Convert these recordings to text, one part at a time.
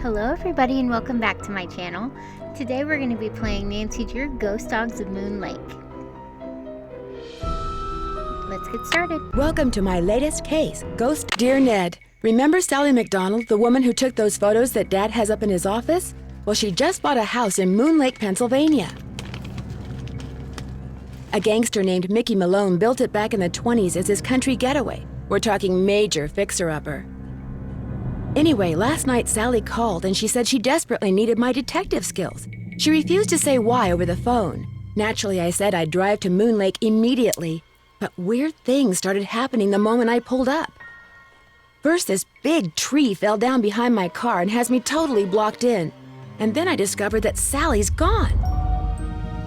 Hello everybody and welcome back to my channel. Today we're going to be playing Nancy Drew Ghost Dogs of Moon Lake. Let's get started. Welcome to my latest case, Ghost. Dear Ned, remember Sally McDonald, the woman who took those photos that Dad has up in his office? Well, she just bought a house in Moon Lake, Pennsylvania. A gangster named Mickey Malone built it back in the 20s as his country getaway. We're talking major fixer-upper. Anyway, last night Sally called and she said she desperately needed my detective skills. She refused to say why over the phone. Naturally, I said I'd drive to Moon Lake immediately, but weird things started happening the moment I pulled up. First, this big tree fell down behind my car and has me totally blocked in. And then I discovered that Sally's gone.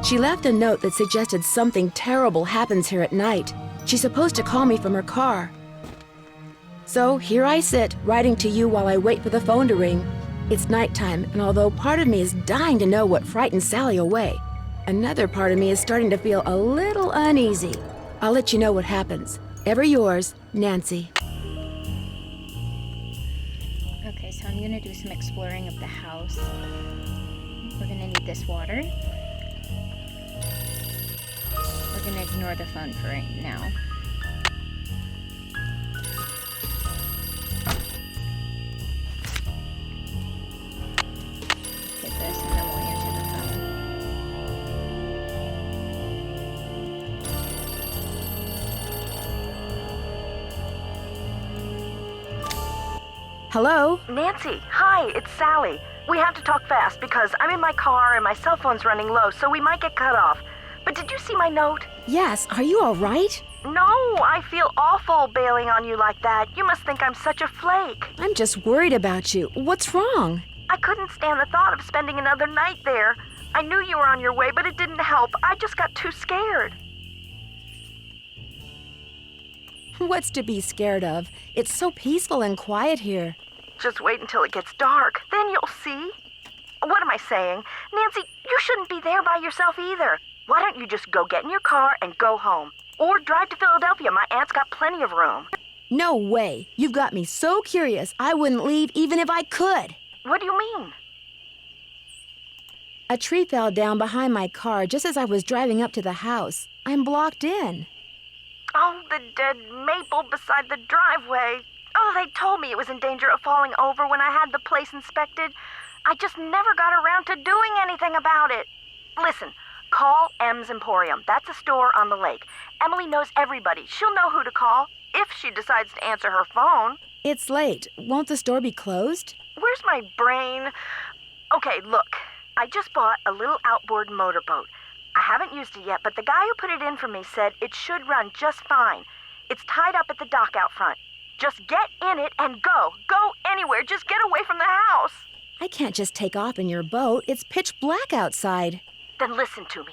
She left a note that suggested something terrible happens here at night. She's supposed to call me from her car. So here I sit, writing to you while I wait for the phone to ring. It's nighttime, and although part of me is dying to know what frightened Sally away, another part of me is starting to feel a little uneasy. I'll let you know what happens. Ever yours, Nancy. Okay, so I'm going to do some exploring of the house. We're going to need this water. We're going to ignore the phone for right now. This and then we'll answer the phone. Hello? Nancy, hi, it's Sally. We have to talk fast because I'm in my car and my cell phone's running low, so we might get cut off. But did you see my note? Yes, are you all right? No, I feel awful bailing on you like that. You must think I'm such a flake. I'm just worried about you. What's wrong? I couldn't stand the thought of spending another night there. I knew you were on your way, but it didn't help. I just got too scared. What's to be scared of? It's so peaceful and quiet here. Just wait until it gets dark. Then you'll see. What am I saying? Nancy, you shouldn't be there by yourself either. Why don't you just go get in your car and go home? Or drive to Philadelphia. My aunt's got plenty of room. No way. You've got me so curious, I wouldn't leave even if I could. What do you mean? A tree fell down behind my car just as I was driving up to the house. I'm blocked in. Oh, the dead maple beside the driveway. Oh, they told me it was in danger of falling over when I had the place inspected. I just never got around to doing anything about it. Listen, call M's Emporium. That's a store on the lake. Emily knows everybody. She'll know who to call if she decides to answer her phone. It's late. Won't the store be closed? Where's my brain? Okay, look. I just bought a little outboard motorboat. I haven't used it yet, but the guy who put it in for me said it should run just fine. It's tied up at the dock out front. Just get in it and go. Go anywhere. Just get away from the house. I can't just take off in your boat. It's pitch black outside. Then listen to me.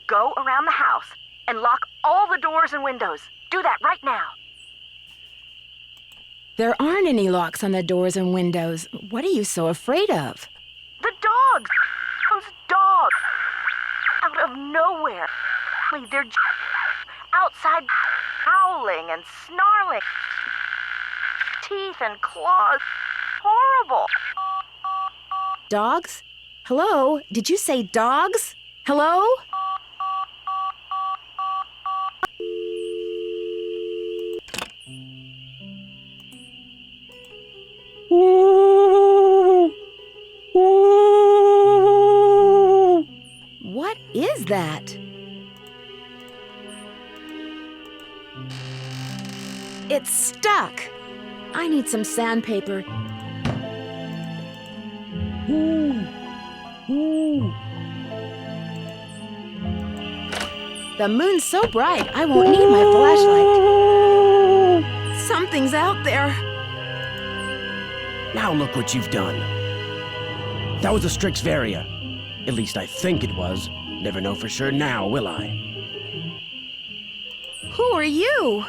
Go around the house and lock all the doors and windows. Do that right now. There aren't any locks on the doors and windows. What are you so afraid of? The dogs. Those dogs. Out of nowhere. They're outside howling and snarling. Teeth and claws. Horrible. Dogs? Hello? Did you say dogs? Hello? What is that? It's stuck. I need some sandpaper. The moon's so bright, I won't need my flashlight. Something's out there. Now look what you've done. That was a Strix Varia. At least I think it was. Never know for sure now, will I? Who are you?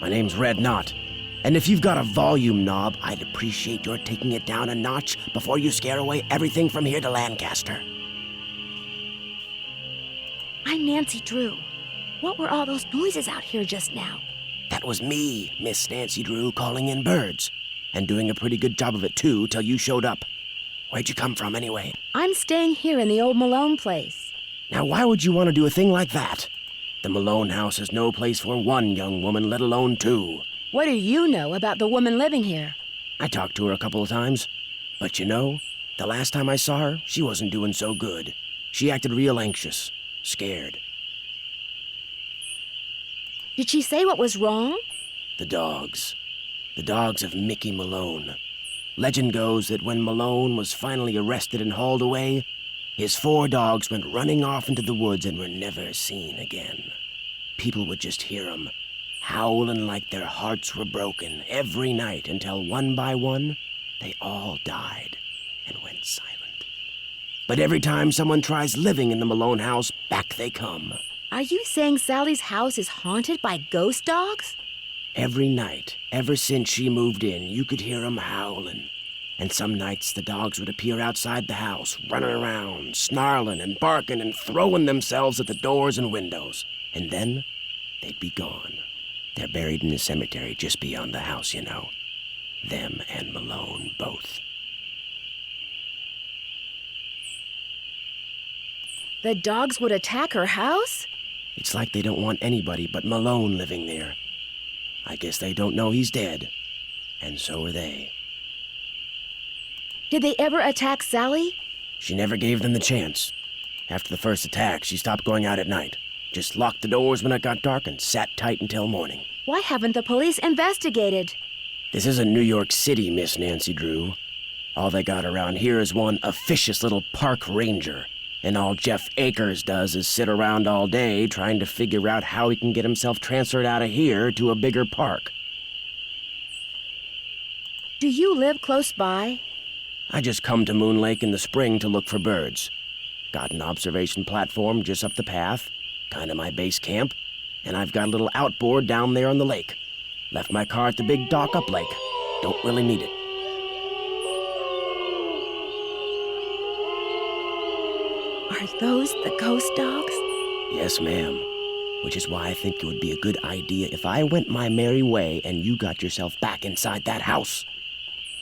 My name's Red Knot. And if you've got a volume knob, I'd appreciate your taking it down a notch before you scare away everything from here to Lancaster. I'm Nancy Drew. What were all those noises out here just now? That was me, Miss Nancy Drew, calling in birds. And doing a pretty good job of it, too, till you showed up. Where'd you come from, anyway? I'm staying here in the old Malone place. Now, why would you want to do a thing like that? The Malone house is no place for one young woman, let alone two. What do you know about the woman living here? I talked to her a couple of times. But you know, the last time I saw her, she wasn't doing so good. She acted real anxious, scared. Did she say what was wrong? The dogs. The dogs of Mickey Malone. Legend goes that when Malone was finally arrested and hauled away, his 4 dogs went running off into the woods and were never seen again. People would just hear 'em, howling like their hearts were broken every night until one by one, they all died and went silent. But every time someone tries living in the Malone house, back they come. Are you saying Sally's house is haunted by ghost dogs? Every night, ever since she moved in, you could hear 'em howling. And some nights the dogs would appear outside the house, running around, snarling and barking and throwing themselves at the doors and windows. And then they'd be gone. They're buried in the cemetery just beyond the house, you know. Them and Malone both. The dogs would attack her house? It's like they don't want anybody but Malone living there. I guess they don't know he's dead. And so are they. Did they ever attack Sally? She never gave them the chance. After the first attack, she stopped going out at night. Just locked the doors when it got dark and sat tight until morning. Why haven't the police investigated? This isn't New York City, Miss Nancy Drew. All they got around here is one officious little park ranger. And all Jeff Akers does is sit around all day trying to figure out how he can get himself transferred out of here to a bigger park. Do you live close by? I just come to Moon Lake in the spring to look for birds. Got an observation platform just up the path, kind of my base camp, and I've got a little outboard down there on the lake. Left my car at the big dock up lake. Don't really need it. Are those the ghost dogs? Yes, ma'am. Which is why I think it would be a good idea if I went my merry way and you got yourself back inside that house.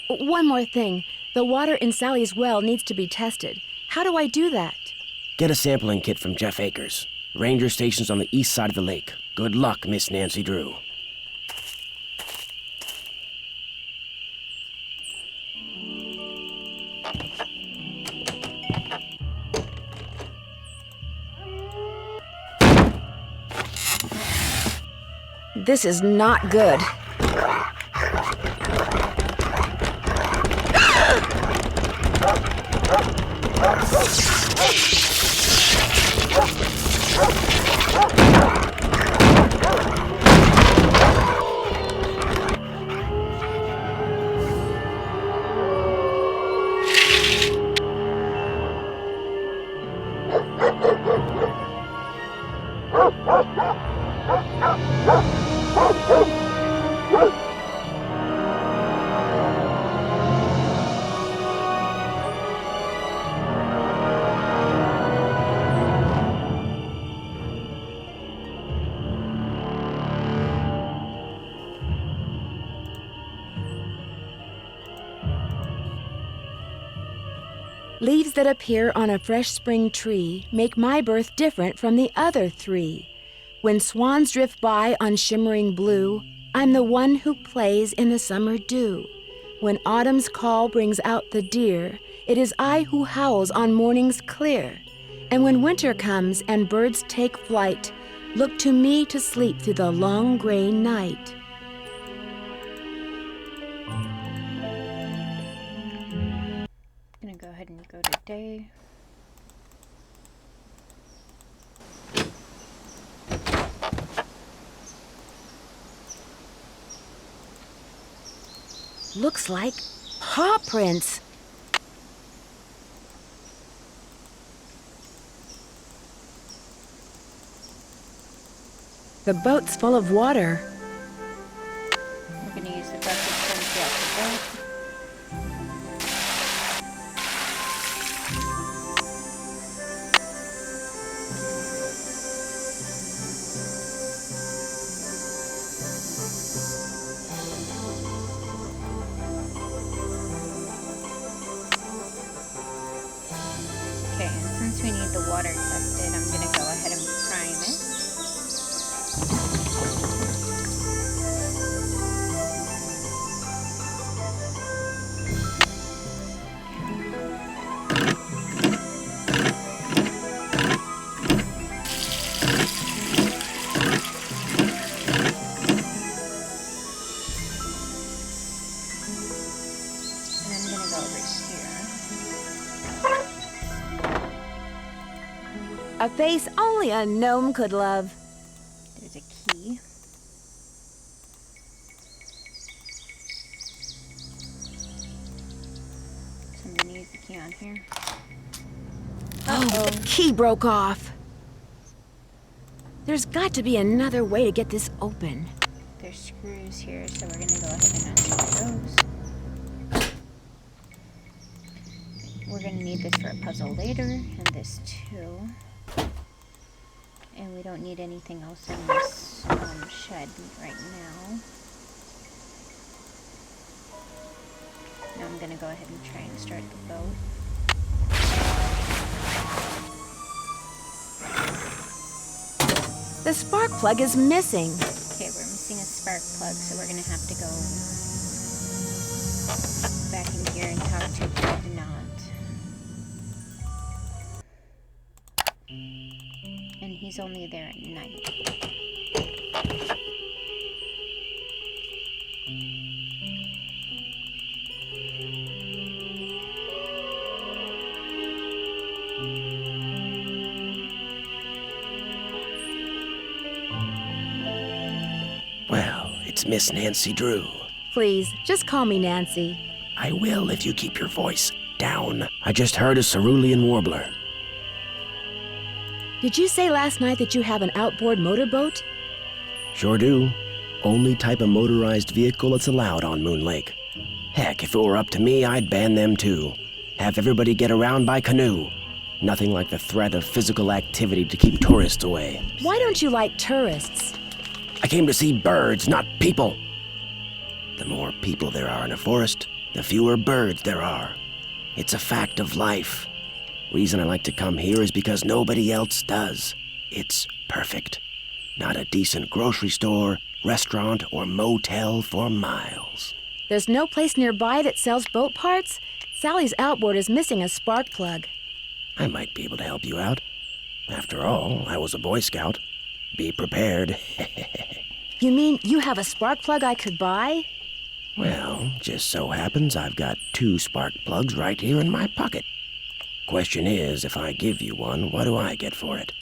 One more thing. The water in Sally's well needs to be tested. How do I do that? Get a sampling kit from Jeff Akers. Ranger station's on the east side of the lake. Good luck, Miss Nancy Drew. This is not good. Leaves that appear on a fresh spring tree make my birth different from the other 3. When swans drift by on shimmering blue, I'm the one who plays in the summer dew. When autumn's call brings out the deer, it is I who howls on mornings clear. And when winter comes and birds take flight, look to me to sleep through the long gray night. I'm gonna go ahead and go to day. Looks like paw prints. The boat's full of water. We're gonna use the bucket to empty out the boat. over here. A face only a gnome could love. There's a key. Somebody needs the key on here. Oh, the key broke off. There's got to be another way to get this open. There's screws here, so we're gonna go ahead and unscrew those. We're gonna need this for a puzzle later, and this too. And we don't need anything else in this shed right now. Now I'm gonna go ahead and try and start the boat. The spark plug is missing. Okay, we're missing a spark plug, so we're gonna have to go back in here and talk to Dreadnought. And he's only there at night. Well, it's Miss Nancy Drew. Please, just call me Nancy. I will if you keep your voice down. I just heard a cerulean warbler. Did you say last night that you have an outboard motorboat? Sure do. Only type of motorized vehicle that's allowed on Moon Lake. Heck, if it were up to me, I'd ban them too. Have everybody get around by canoe. Nothing like the threat of physical activity to keep tourists away. Why don't you like tourists? I came to see birds, not people. The more people there are in a forest, the fewer birds there are. It's a fact of life. Reason I like to come here is because nobody else does. It's perfect. Not a decent grocery store, restaurant, or motel for miles. There's no place nearby that sells boat parts? Sally's outboard is missing a spark plug. I might be able to help you out. After all, I was a Boy Scout. Be prepared. You mean you have a spark plug I could buy? Well, just so happens I've got 2 spark plugs right here in my pocket. Question is, if I give you one, what do I get for it?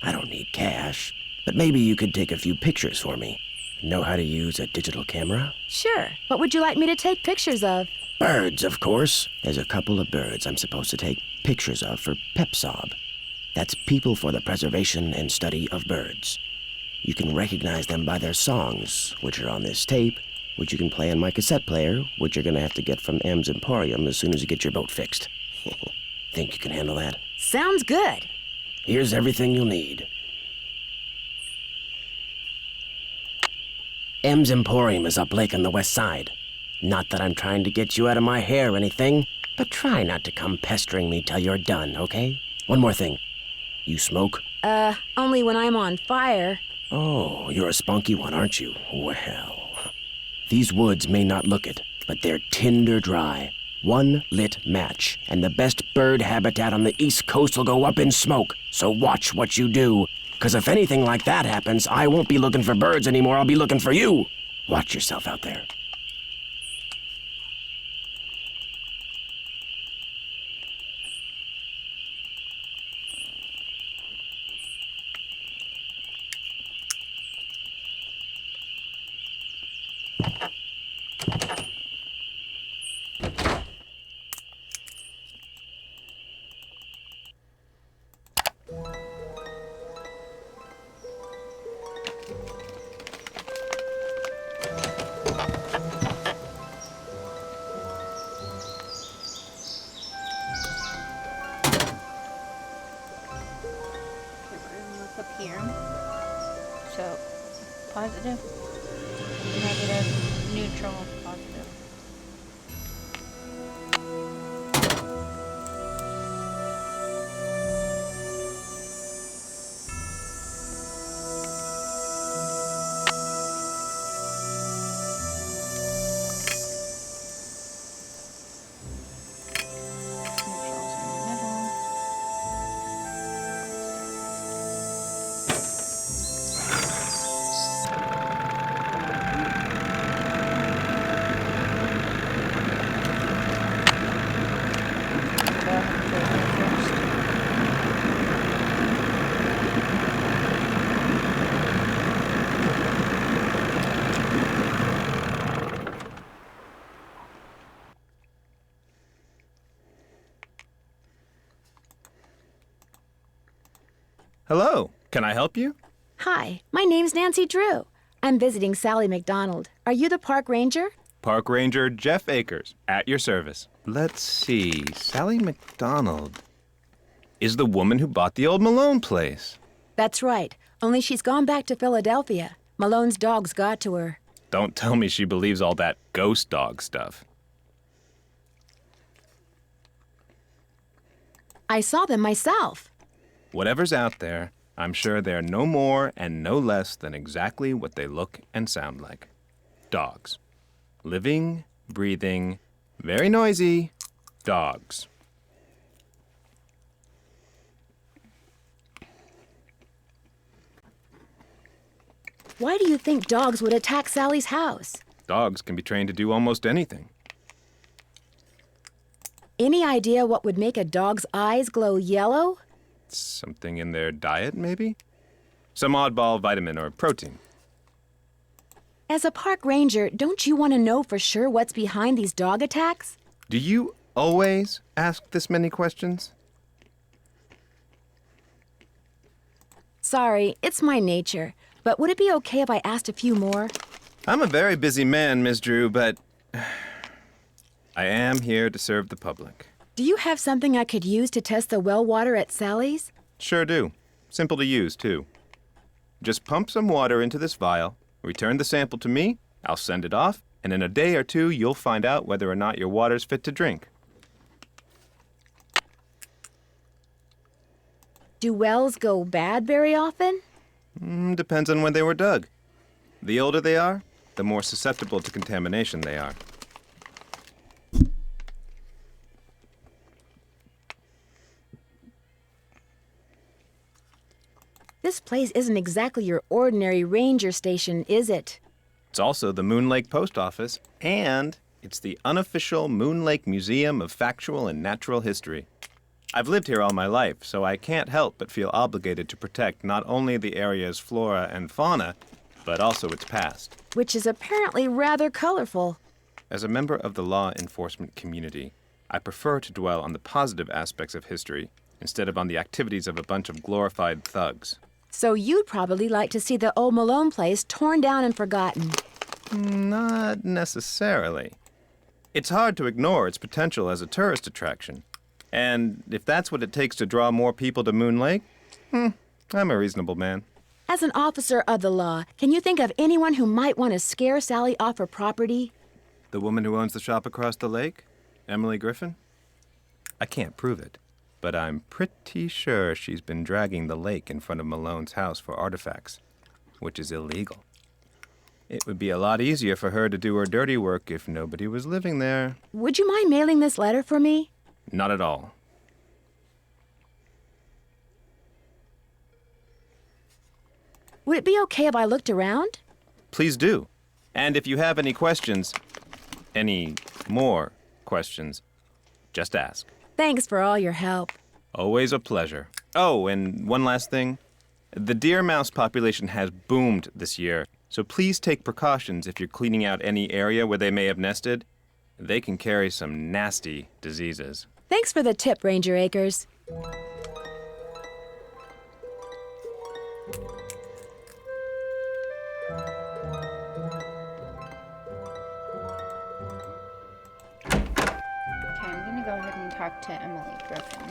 I don't need cash, but maybe you could take a few pictures for me. Know how to use a digital camera? Sure. What would you like me to take pictures of? Birds, of course. There's a couple of birds I'm supposed to take pictures of for PEPSOB. That's People for the Preservation and Study of Birds. You can recognize them by their songs, which are on this tape, which you can play on my cassette player, which you're gonna have to get from M's Emporium as soon as you get your boat fixed. Think you can handle that? Sounds good. Here's everything you'll need. M's Emporium is up lake on the west side. Not that I'm trying to get you out of my hair or anything, but try not to come pestering me till you're done, okay? One more thing. You smoke? Only when I'm on fire. Oh, you're a spunky one, aren't you? Well, these woods may not look it, but they're tinder dry. One lit match, and the best bird habitat on the East Coast will go up in smoke. So watch what you do, because if anything like that happens, I won't be looking for birds anymore, I'll be looking for you. Watch yourself out there. Up here. So, positive, negative, neutral, positive. Neutral's in the middle. Hello, can I help you? Hi, my name's Nancy Drew. I'm visiting Sally McDonald. Are you the park ranger? Park Ranger Jeff Akers, at your service. Let's see, Sally McDonald is the woman who bought the old Malone place. That's right, only she's gone back to Philadelphia. Malone's dogs got to her. Don't tell me she believes all that ghost dog stuff. I saw them myself. Whatever's out there, I'm sure they're no more and no less than exactly what they look and sound like. Dogs. Living, breathing, very noisy dogs. Why do you think dogs would attack Sally's house? Dogs can be trained to do almost anything. Any idea what would make a dog's eyes glow yellow? Something in their diet, maybe? Some oddball vitamin or protein. As a park ranger, don't you want to know for sure what's behind these dog attacks? Do you always ask this many questions? Sorry, it's my nature. But would it be okay if I asked a few more? I'm a very busy man, Miss Drew, but I am here to serve the public. Do you have something I could use to test the well water at Sally's? Sure do. Simple to use, too. Just pump some water into this vial, return the sample to me, I'll send it off, and in a day or two, you'll find out whether or not your water's fit to drink. Do wells go bad very often? Depends on when they were dug. The older they are, the more susceptible to contamination they are. This place isn't exactly your ordinary ranger station, is it? It's also the Moon Lake Post Office, and it's the unofficial Moon Lake Museum of Factual and Natural History. I've lived here all my life, so I can't help but feel obligated to protect not only the area's flora and fauna, but also its past. Which is apparently rather colorful. As a member of the law enforcement community, I prefer to dwell on the positive aspects of history instead of on the activities of a bunch of glorified thugs. So you'd probably like to see the old Malone place torn down and forgotten. Not necessarily. It's hard to ignore its potential as a tourist attraction. And if that's what it takes to draw more people to Moon Lake, I'm a reasonable man. As an officer of the law, can you think of anyone who might want to scare Sally off her property? The woman who owns the shop across the lake? Emily Griffin? I can't prove it, but I'm pretty sure she's been dragging the lake in front of Malone's house for artifacts, which is illegal. It would be a lot easier for her to do her dirty work if nobody was living there. Would you mind mailing this letter for me? Not at all. Would it be okay if I looked around? Please do. And if you have any questions, any more questions, just ask. Thanks for all your help. Always a pleasure. Oh, and one last thing. The deer mouse population has boomed this year, so please take precautions if you're cleaning out any area where they may have nested. They can carry some nasty diseases. Thanks for the tip, Ranger Akers. Okay, I'm gonna go ahead and talk to Emily Griffin.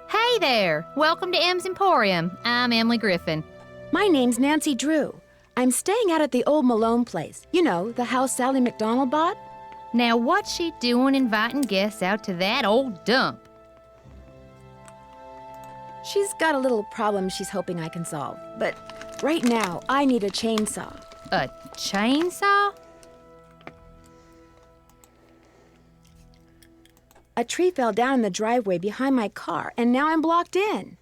Hey there! Welcome to Em's Emporium. I'm Emily Griffin. My name's Nancy Drew. I'm staying out at the old Malone place. You know, the house Sally McDonald bought? Now, what's she doing inviting guests out to that old dump? She's got a little problem she's hoping I can solve. But right now, I need a chainsaw. A chainsaw? A tree fell down in the driveway behind my car, and now I'm blocked in.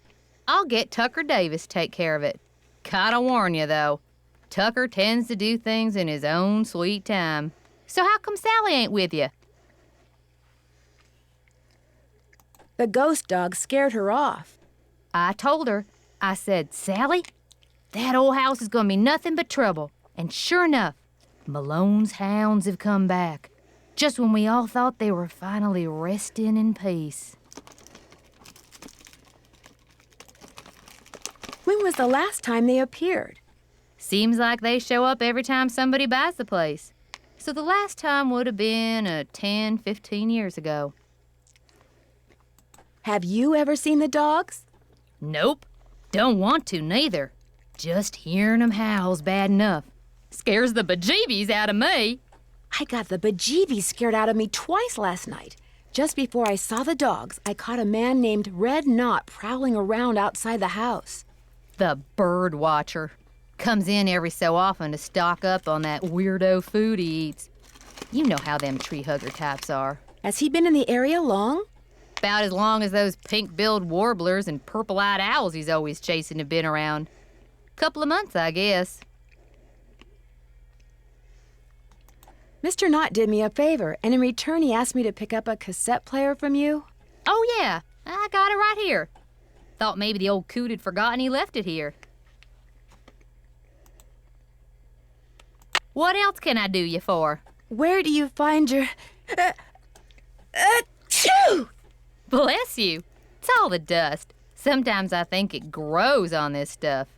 I'll get Tucker Davis to take care of it. Gotta warn you, though. Tucker tends to do things in his own sweet time. So how come Sally ain't with you? The ghost dog scared her off. I told her, I said, Sally, that old house is gonna be nothing but trouble. And sure enough, Malone's hounds have come back, just when we all thought they were finally resting in peace. When was the last time they appeared? Seems like they show up every time somebody buys the place. So the last time would have been 10, 15 years ago. Have you ever seen the dogs? Nope. Don't want to, neither. Just hearing 'em howl's bad enough. Scares the bejeebies out of me. I got the bejeebies scared out of me twice last night. Just before I saw the dogs, I caught a man named Red Knot prowling around outside the house. The bird watcher. Comes in every so often to stock up on that weirdo food he eats. You know how them tree hugger types are. Has he been in the area long? About as long as those pink-billed warblers and purple-eyed owls he's always chasing have been around. Couple of months, I guess. Mr. Knott did me a favor, and in return he asked me to pick up a cassette player from you. Oh, yeah. I got it right here. Thought maybe the old coot had forgotten he left it here. What else can I do you for? Where do you find your... Achoo! Bless you. It's all the dust. Sometimes I think it grows on this stuff.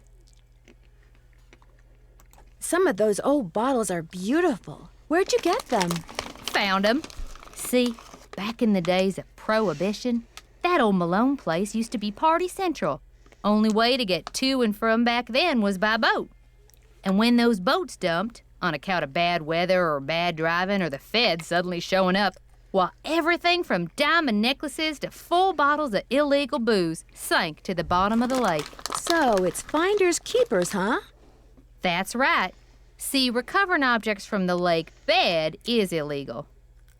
Some of those old bottles are beautiful. Where'd you get them? Found 'em. See, back in the days of Prohibition, that old Malone place used to be Party Central. Only way to get to and from back then was by boat. And when those boats dumped, on account of bad weather or bad driving or the feds suddenly showing up, well, everything from diamond necklaces to full bottles of illegal booze sank to the bottom of the lake. So it's finders keepers, huh? That's right. See, recovering objects from the lake bed is illegal.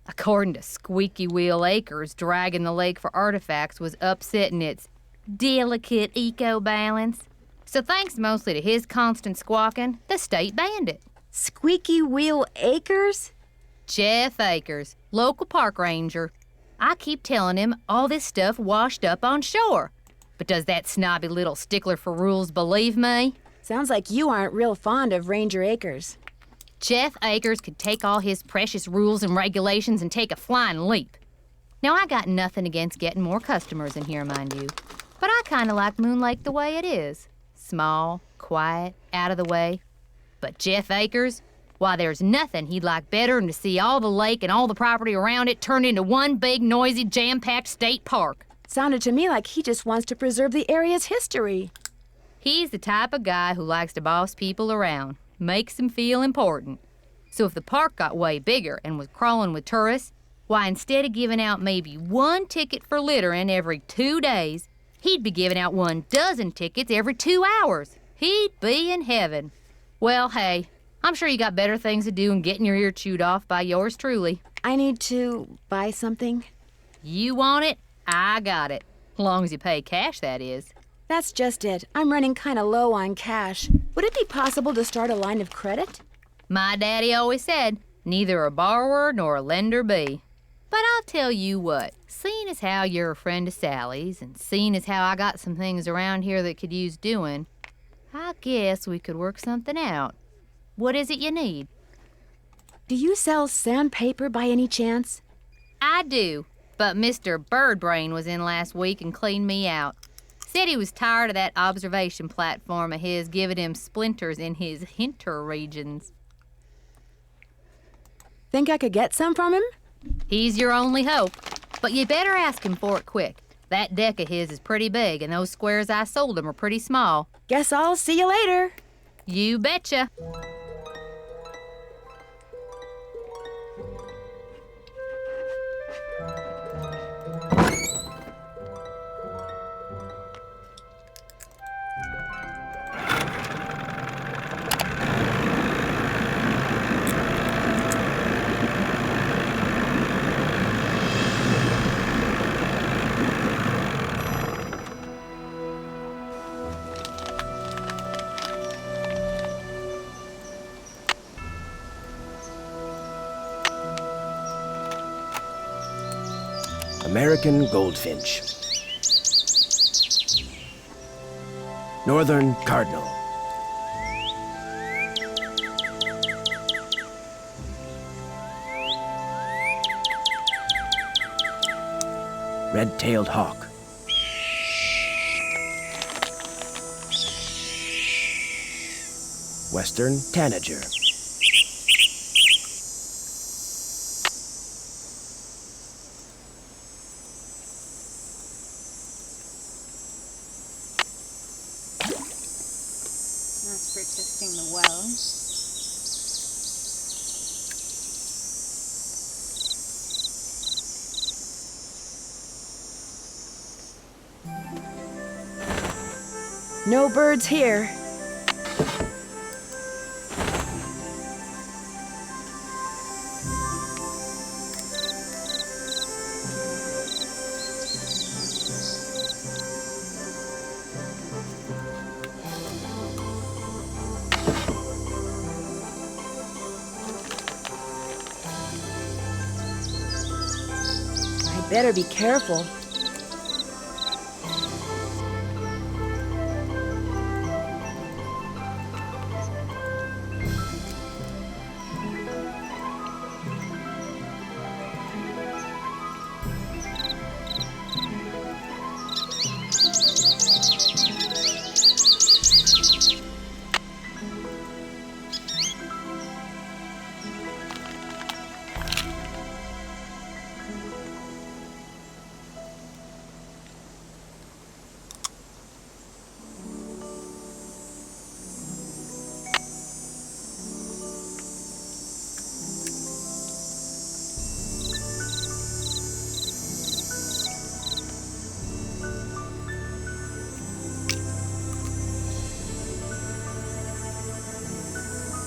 According to Squeaky Wheel Acres, dragging the lake for artifacts was upsetting its delicate eco-balance. So thanks mostly to his constant squawking, the state banned it. Squeaky Wheel Acres? Jeff Akers, local park ranger. I keep telling him all this stuff washed up on shore. But does that snobby little stickler for rules believe me? Sounds like you aren't real fond of Ranger Acres. Jeff Akers could take all his precious rules and regulations and take a flying leap. Now, I got nothing against getting more customers in here, mind you. But I kind of like Moon Lake the way it is. Small, quiet, out of the way. But Jeff Akers, why, there's nothing he'd like better than to see all the lake and all the property around it turned into one big, noisy, jam-packed state park. Sounded to me like he just wants to preserve the area's history. He's the type of guy who likes to boss people around, makes them feel important. So if the park got way bigger and was crawling with tourists, why, instead of giving out maybe one ticket for littering every 2 days, he'd be giving out 12 tickets every 2 hours. He'd be in heaven. Well, hey, I'm sure you got better things to do than getting your ear chewed off by yours truly. I need to buy something. You want it? I got it. Long as you pay cash, that is. That's just it. I'm running kind of low on cash. Would it be possible to start a line of credit? My daddy always said, neither a borrower nor a lender be. But I'll tell you what, seeing as how you're a friend of Sally's and seeing as how I got some things around here that could use doing, I guess we could work something out. What is it you need? Do you sell sandpaper by any chance? I do, but Mr. Birdbrain was in last week and cleaned me out. Said he was tired of that observation platform of his giving him splinters in his hinter regions. Think I could get some from him? He's your only hope, but you better ask him for it quick. That deck of his is pretty big, and those squares I sold him are pretty small. Guess I'll see you later. You betcha. American goldfinch. Northern cardinal. Red-tailed hawk. Western tanager. That's for testing the well. No birds here. I better be careful.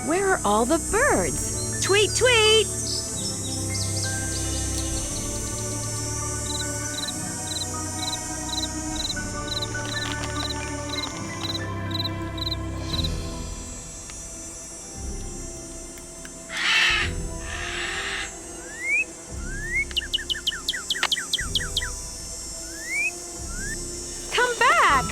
Where are all the birds? Tweet, tweet! Come back!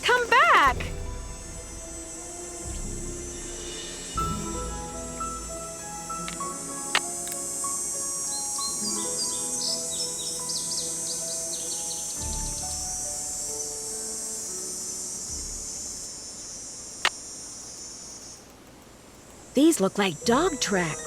Come back! These look like dog tracks.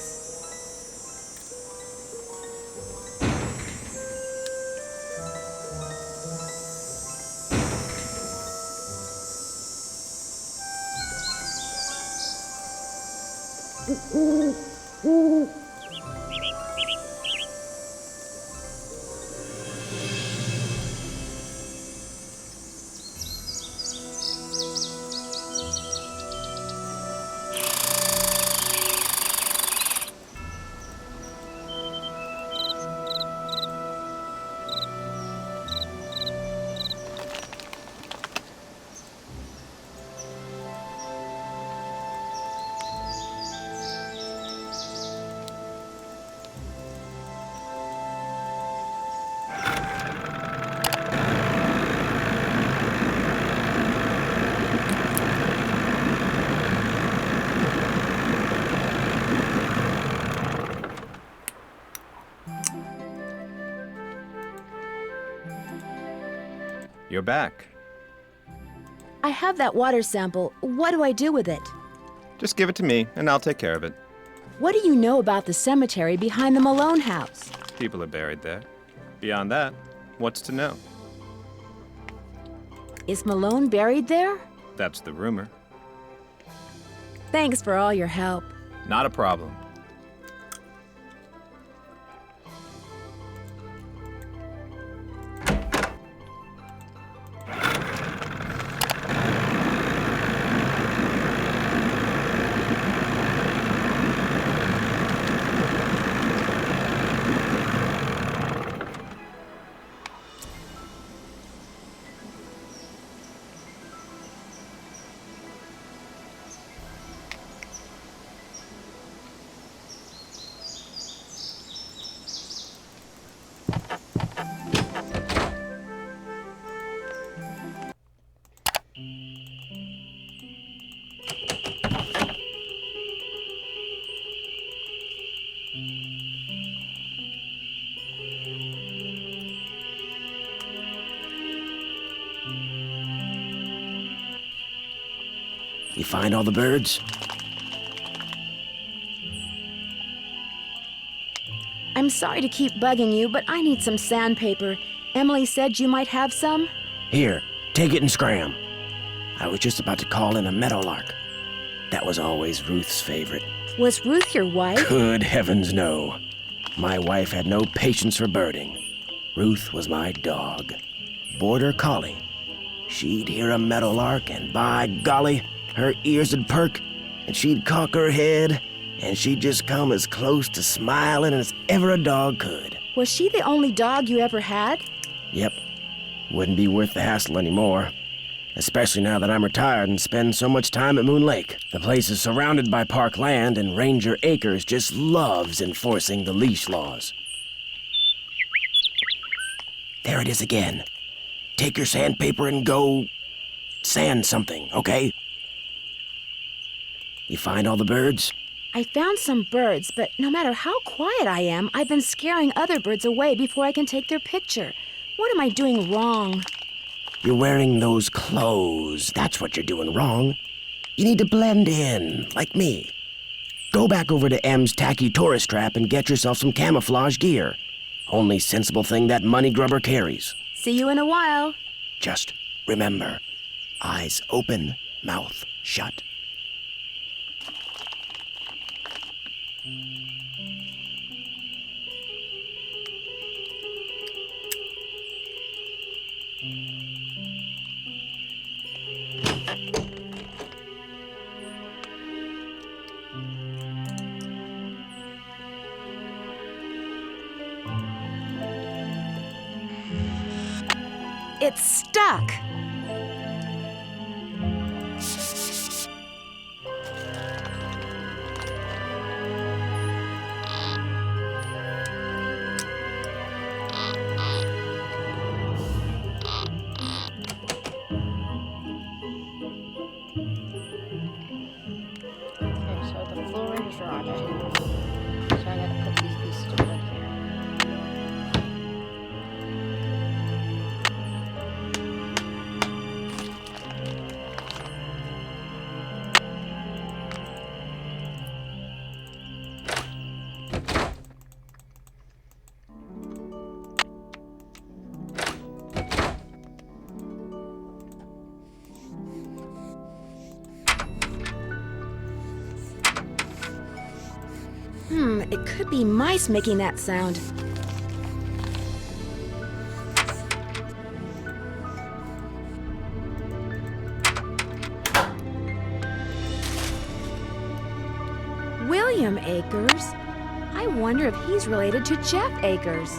You're back. I have that water sample. What do I do with it? Just give it to me, and I'll take care of it. What do you know about the cemetery behind the Malone house? People are buried there. Beyond that, what's to know? Is Malone buried there? That's the rumor. Thanks for all your help. Not a problem. You find all the birds? I'm sorry to keep bugging you, but I need some sandpaper. Emily said you might have some. Here, take it and scram. I was just about to call in a meadowlark. That was always Ruth's favorite. Was Ruth your wife? Good heavens, no. My wife had no patience for birding. Ruth was my dog. Border collie. She'd hear a meadowlark, and by golly, her ears would perk, and she'd cock her head, and she'd just come as close to smiling as ever a dog could. Was she the only dog you ever had? Yep. Wouldn't be worth the hassle anymore. Especially now that I'm retired and spend so much time at Moon Lake. The place is surrounded by park land, and Ranger Acres just loves enforcing the leash laws. There it is again. Take your sandpaper and go sand something, okay? You find all the birds? I found some birds, but no matter how quiet I am, I've been scaring other birds away before I can take their picture. What am I doing wrong? You're wearing those clothes. That's what you're doing wrong. You need to blend in, like me. Go back over to M's tacky tourist trap and get yourself some camouflage gear. Only sensible thing that money grubber carries. See you in a while. Just remember, eyes open, mouth shut. It's stuck. Okay, so the flooring is rotted. So I gotta put these pieces of wood here. It could be mice making that sound. William Akers? I wonder if he's related to Jeff Akers.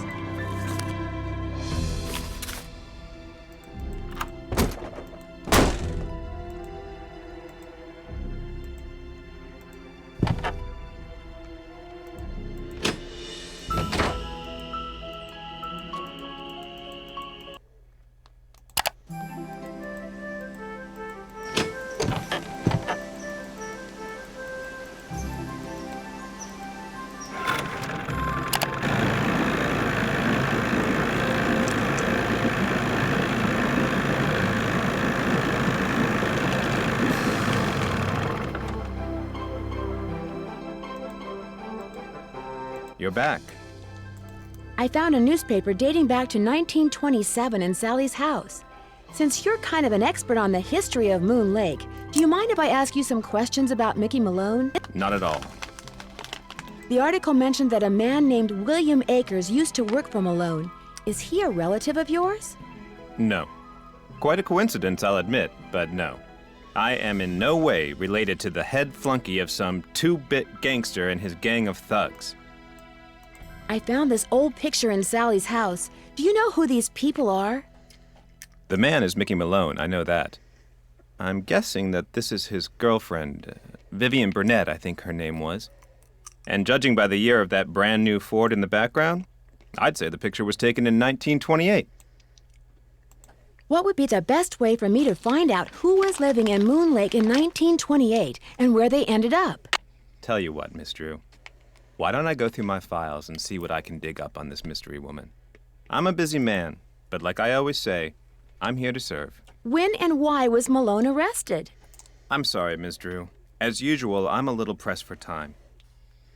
You're back. I found a newspaper dating back to 1927 in Sally's house. Since you're kind of an expert on the history of Moon Lake, do you mind if I ask you some questions about Mickey Malone? Not at all. The article mentioned that a man named William Akers used to work for Malone. Is he a relative of yours? No. Quite a coincidence, I'll admit, but no. I am in no way related to the head flunky of some two-bit gangster and his gang of thugs. I found this old picture in Sally's house. Do you know who these people are? The man is Mickey Malone, I know that. I'm guessing that this is his girlfriend, Vivian Burnett, I think her name was. And judging by the year of that brand new Ford in the background, I'd say the picture was taken in 1928. What would be the best way for me to find out who was living in Moon Lake in 1928 and where they ended up? Tell you what, Miss Drew. Why don't I go through my files and see what I can dig up on this mystery woman? I'm a busy man, but like I always say, I'm here to serve. When and why was Malone arrested? I'm sorry, Miss Drew. As usual, I'm a little pressed for time.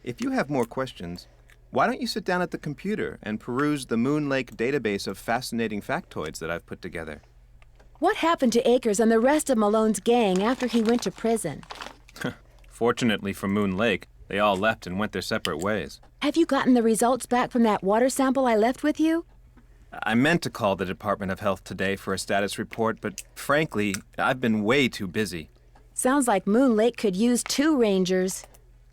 If you have more questions, why don't you sit down at the computer and peruse the Moon Lake database of fascinating factoids that I've put together? What happened to Akers and the rest of Malone's gang after he went to prison? Fortunately for Moon Lake, they all left and went their separate ways. Have you gotten the results back from that water sample I left with you? I meant to call the Department of Health today for a status report, but frankly, I've been way too busy. Sounds like Moon Lake could use 2 rangers.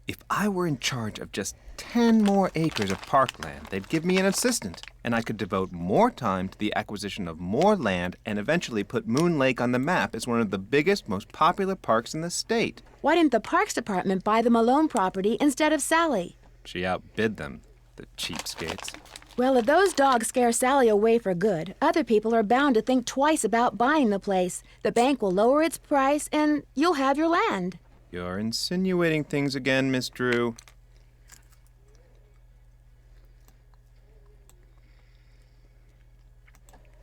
If I were in charge of just 10 more acres of parkland, they'd give me an assistant, and I could devote more time to the acquisition of more land and eventually put Moon Lake on the map as one of the biggest, most popular parks in the state. Why didn't the Parks Department buy the Malone property instead of Sally? She outbid them, the cheapskates. Well, if those dogs scare Sally away for good, other people are bound to think twice about buying the place. The bank will lower its price, and you'll have your land. You're insinuating things again, Miss Drew.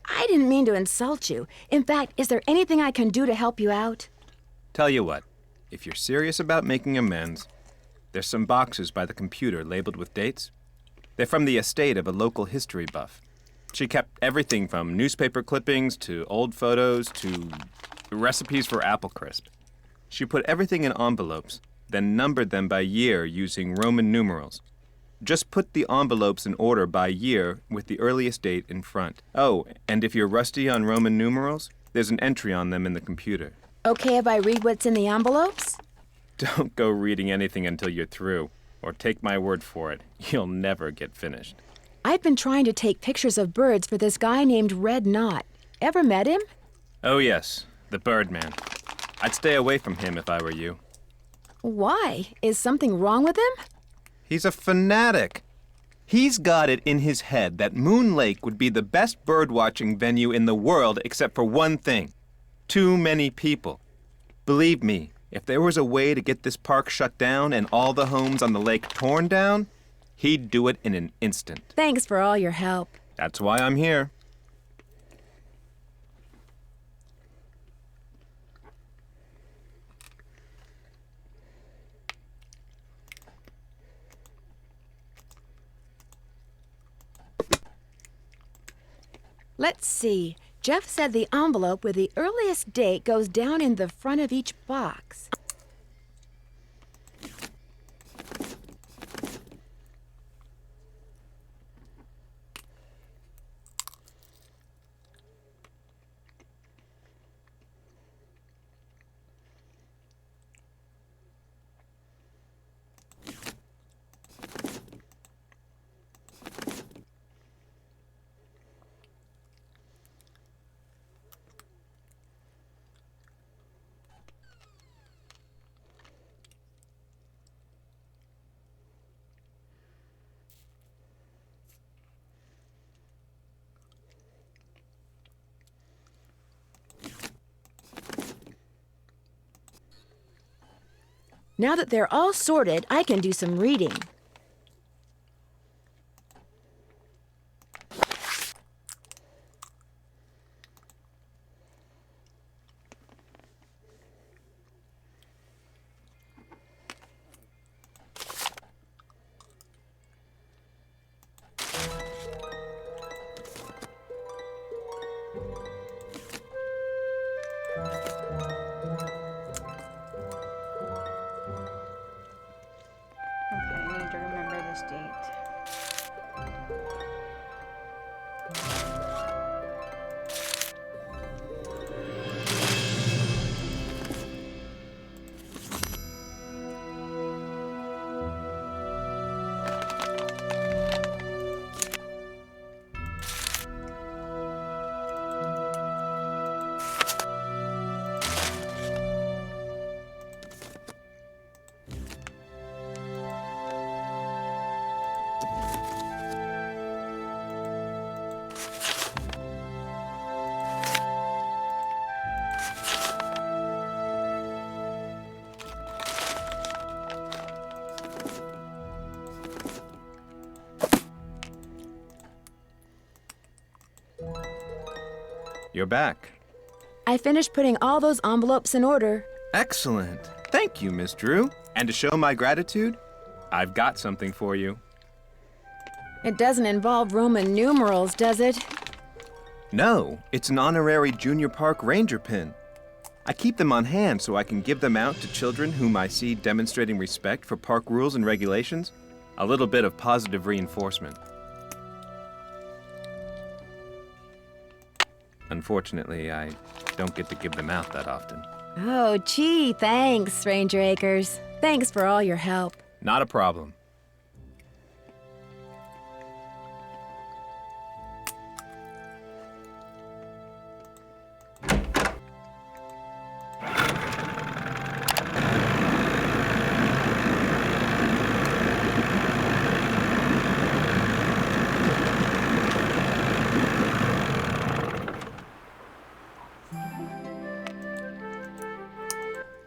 I didn't mean to insult you. In fact, is there anything I can do to help you out? Tell you what, if you're serious about making amends, there's some boxes by the computer labeled with dates. They're from the estate of a local history buff. She kept everything from newspaper clippings to old photos to recipes for apple crisp. She put everything in envelopes, then numbered them by year using Roman numerals. Just put the envelopes in order by year with the earliest date in front. Oh, and if you're rusty on Roman numerals, there's an entry on them in the computer. Okay if I read what's in the envelopes? Don't go reading anything until you're through, or take my word for it, you'll never get finished. I've been trying to take pictures of birds for this guy named Red Knot. Ever met him? Oh yes, the Birdman. I'd stay away from him if I were you. Why? Is something wrong with him? He's a fanatic. He's got it in his head that Moon Lake would be the best bird-watching venue in the world except for one thing. Too many people. Believe me, if there was a way to get this park shut down and all the homes on the lake torn down, he'd do it in an instant. Thanks for all your help. That's why I'm here. Let's see. Jeff said the envelope with the earliest date goes down in the front of each box. Now that they're all sorted, I can do some reading. State. You're back. I finished putting all those envelopes in order. Excellent. Thank you, Miss Drew. And to show my gratitude, I've got something for you. It doesn't involve Roman numerals, does it? No, it's an honorary Junior Park Ranger pin. I keep them on hand so I can give them out to children whom I see demonstrating respect for park rules and regulations. A little bit of positive reinforcement. Unfortunately, I don't get to give them out that often. Oh, gee, thanks, Ranger Akers. Thanks for all your help. Not a problem.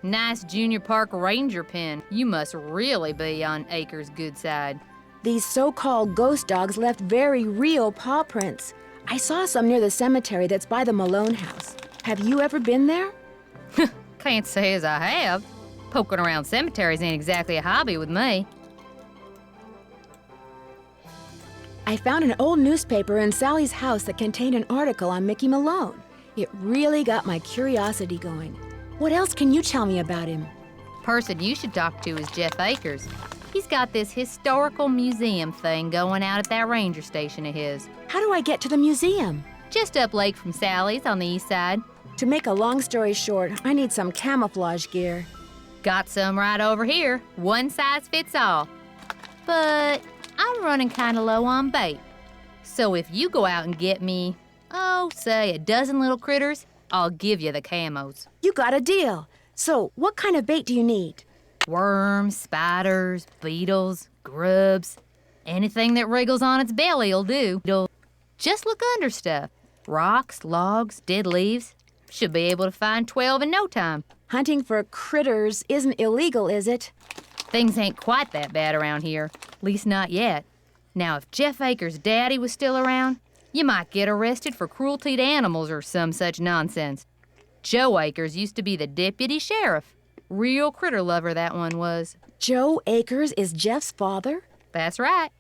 Nice Junior Park Ranger pin. You must really be on Akers' good side. These so-called ghost dogs left very real paw prints. I saw some near the cemetery that's by the Malone house. Have you ever been there? Can't say as I have. Poking around cemeteries ain't exactly a hobby with me. I found an old newspaper in Sally's house that contained an article on Mickey Malone. It really got my curiosity going. What else can you tell me about him? Person you should talk to is Jeff Akers. He's got this historical museum thing going out at that ranger station of his. How do I get to the museum? Just up lake from Sally's on the east side. To make a long story short, I need some camouflage gear. Got some right over here. One size fits all. But I'm running kind of low on bait. So if you go out and get me, say a dozen little critters, I'll give you the camos. You got a deal. So, what kind of bait do you need? Worms, spiders, beetles, grubs. Anything that wriggles on its belly'll do. Just look under stuff. Rocks, logs, dead leaves. Should be able to find 12 in no time. Hunting for critters isn't illegal, is it? Things ain't quite that bad around here. Least not yet. Now, if Jeff Akers' daddy was still around, you might get arrested for cruelty to animals or some such nonsense. Joe Akers used to be the deputy sheriff. Real critter lover, that one was. Joe Akers is Jeff's father? That's right.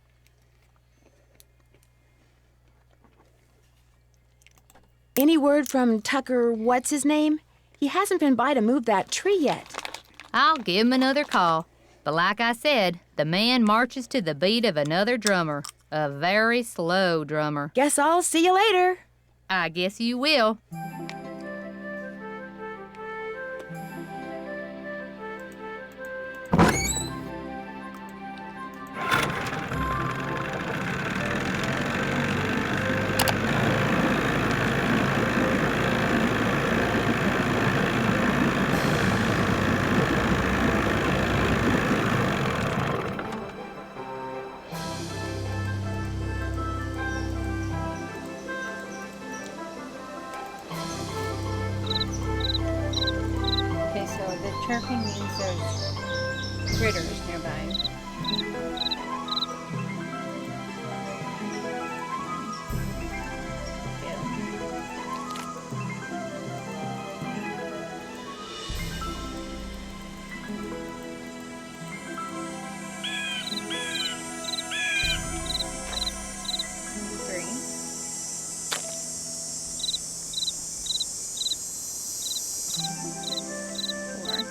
Any word from Tucker, what's his name? He hasn't been by to move that tree yet. I'll give him another call. But like I said, the man marches to the beat of another drummer. A very slow drummer. Guess I'll see you later. I guess you will. Okay, so the chirping means there's critters nearby. Four.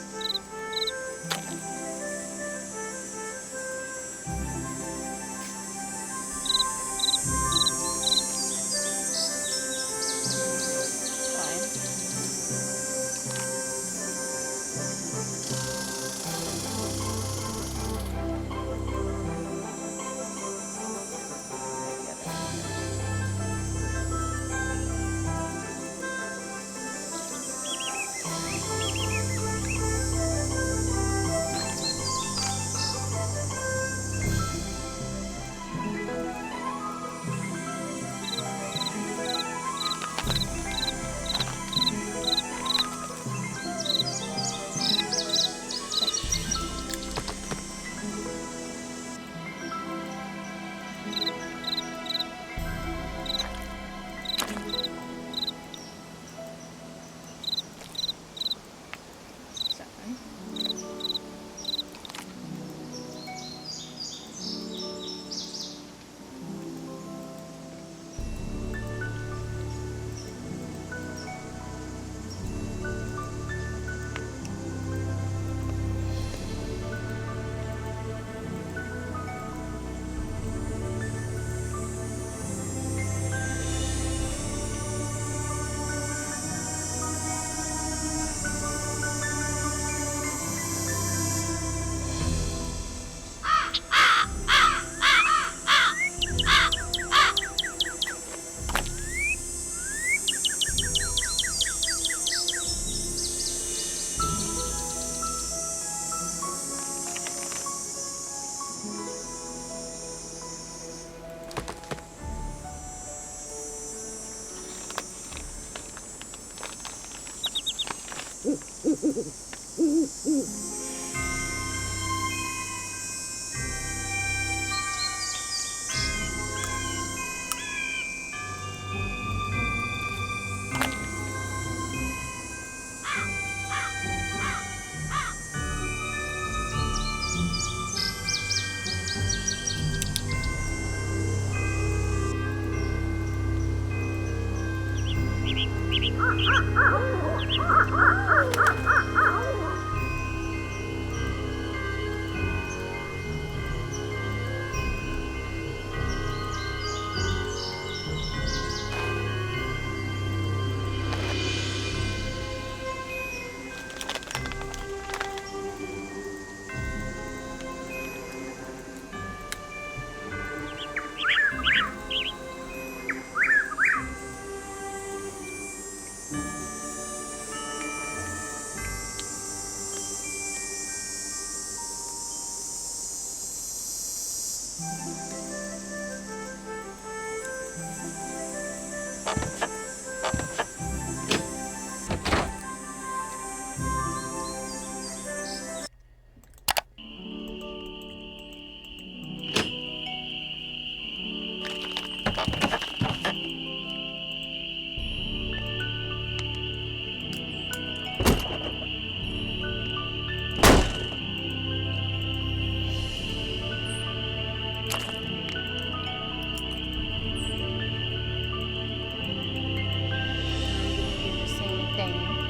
Sand it down.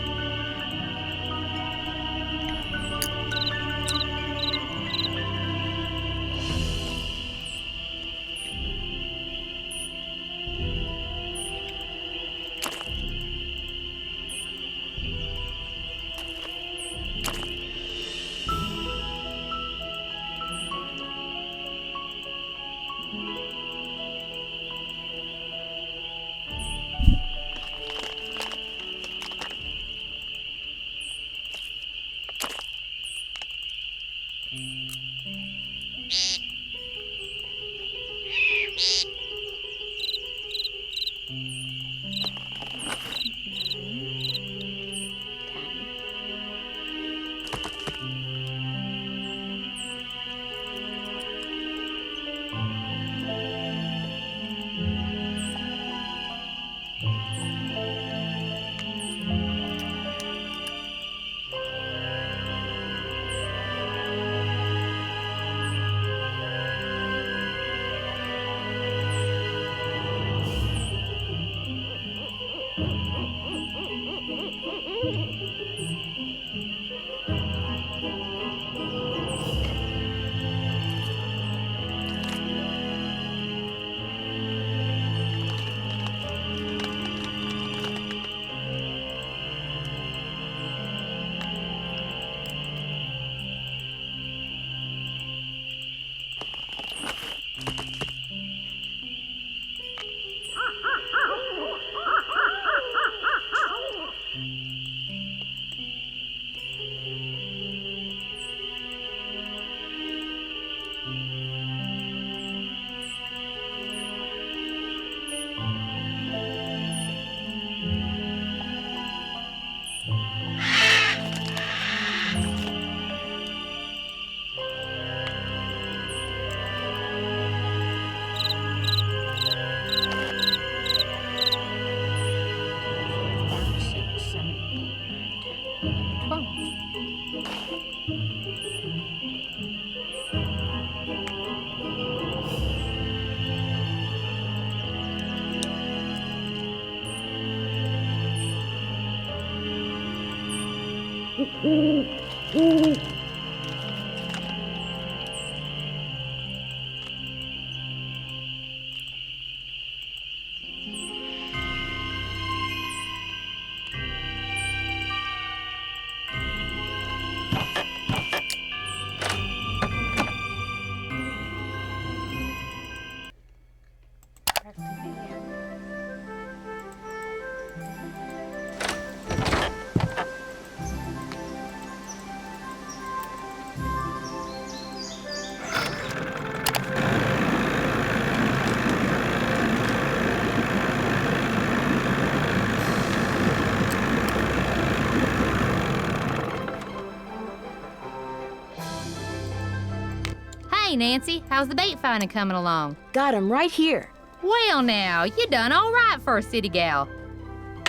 Hey, Nancy, how's the bait finding coming along? Got him right here. Well, now, you done all right for a city gal.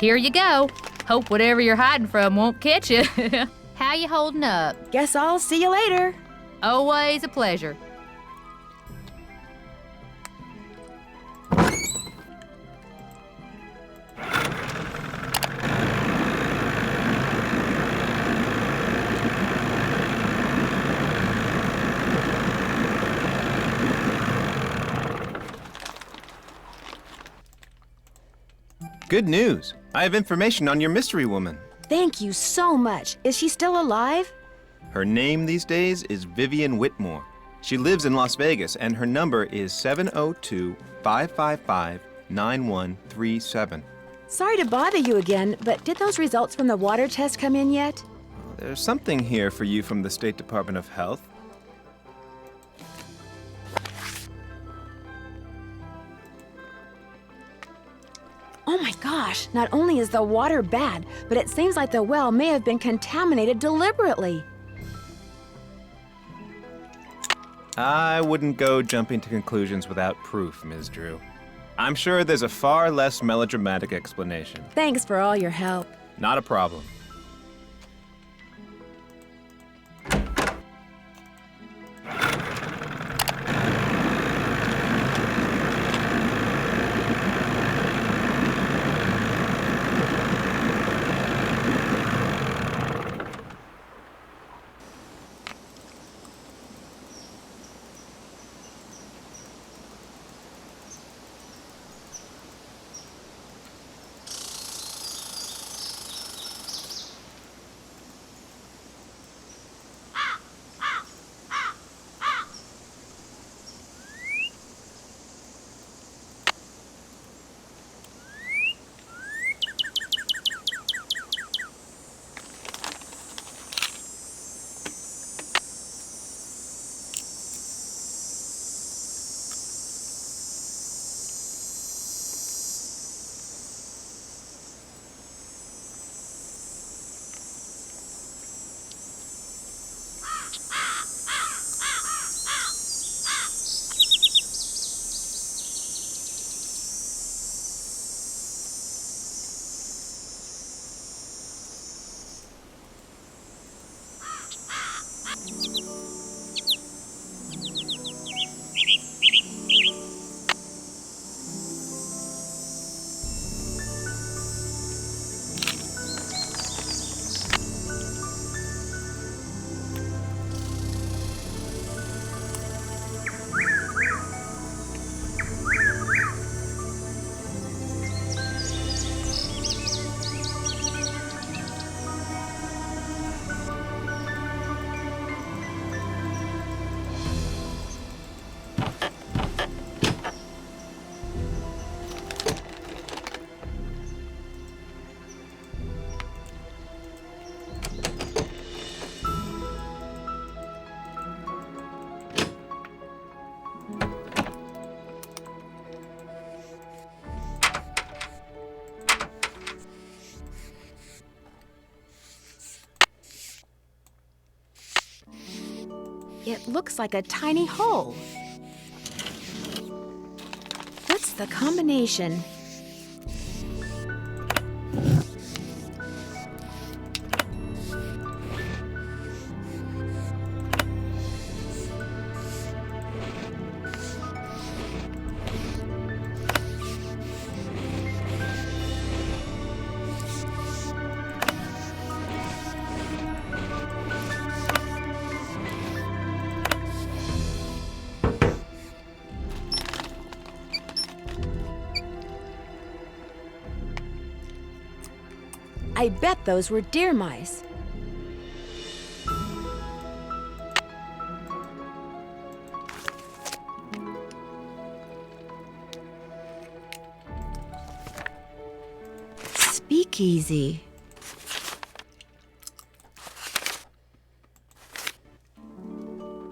Here you go. Hope whatever you're hiding from won't catch you. How you holding up? Guess I'll see you later. Always a pleasure. Good news. I have information on your mystery woman. Thank you so much. Is she still alive? Her name these days is Vivian Whitmore. She lives in Las Vegas, and her number is 702-555-9137. Sorry to bother you again, but did those results from the water test come in yet? There's something here for you from the State Department of Health. Oh my gosh, not only is the water bad, but it seems like the well may have been contaminated deliberately. I wouldn't go jumping to conclusions without proof, Ms. Drew. I'm sure there's a far less melodramatic explanation. Thanks for all your help. Not a problem. It looks like a tiny hole. What's the combination? I bet those were deer mice. Speakeasy.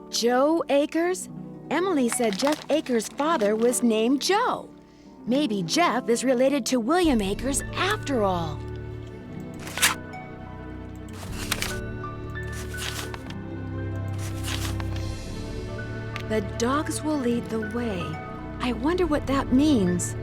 Joe Akers? Emily said Jeff Akers' father was named Joe. Maybe Jeff is related to William Akers after all. The dogs will lead the way. I wonder what that means.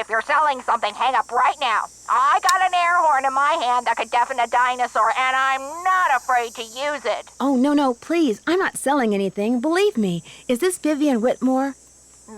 if you're selling something, hang up right now. I got an air horn in my hand that could deafen a dinosaur, and I'm not afraid to use it. Oh, no, please. I'm not selling anything. Believe me. Is this Vivian Whitmore?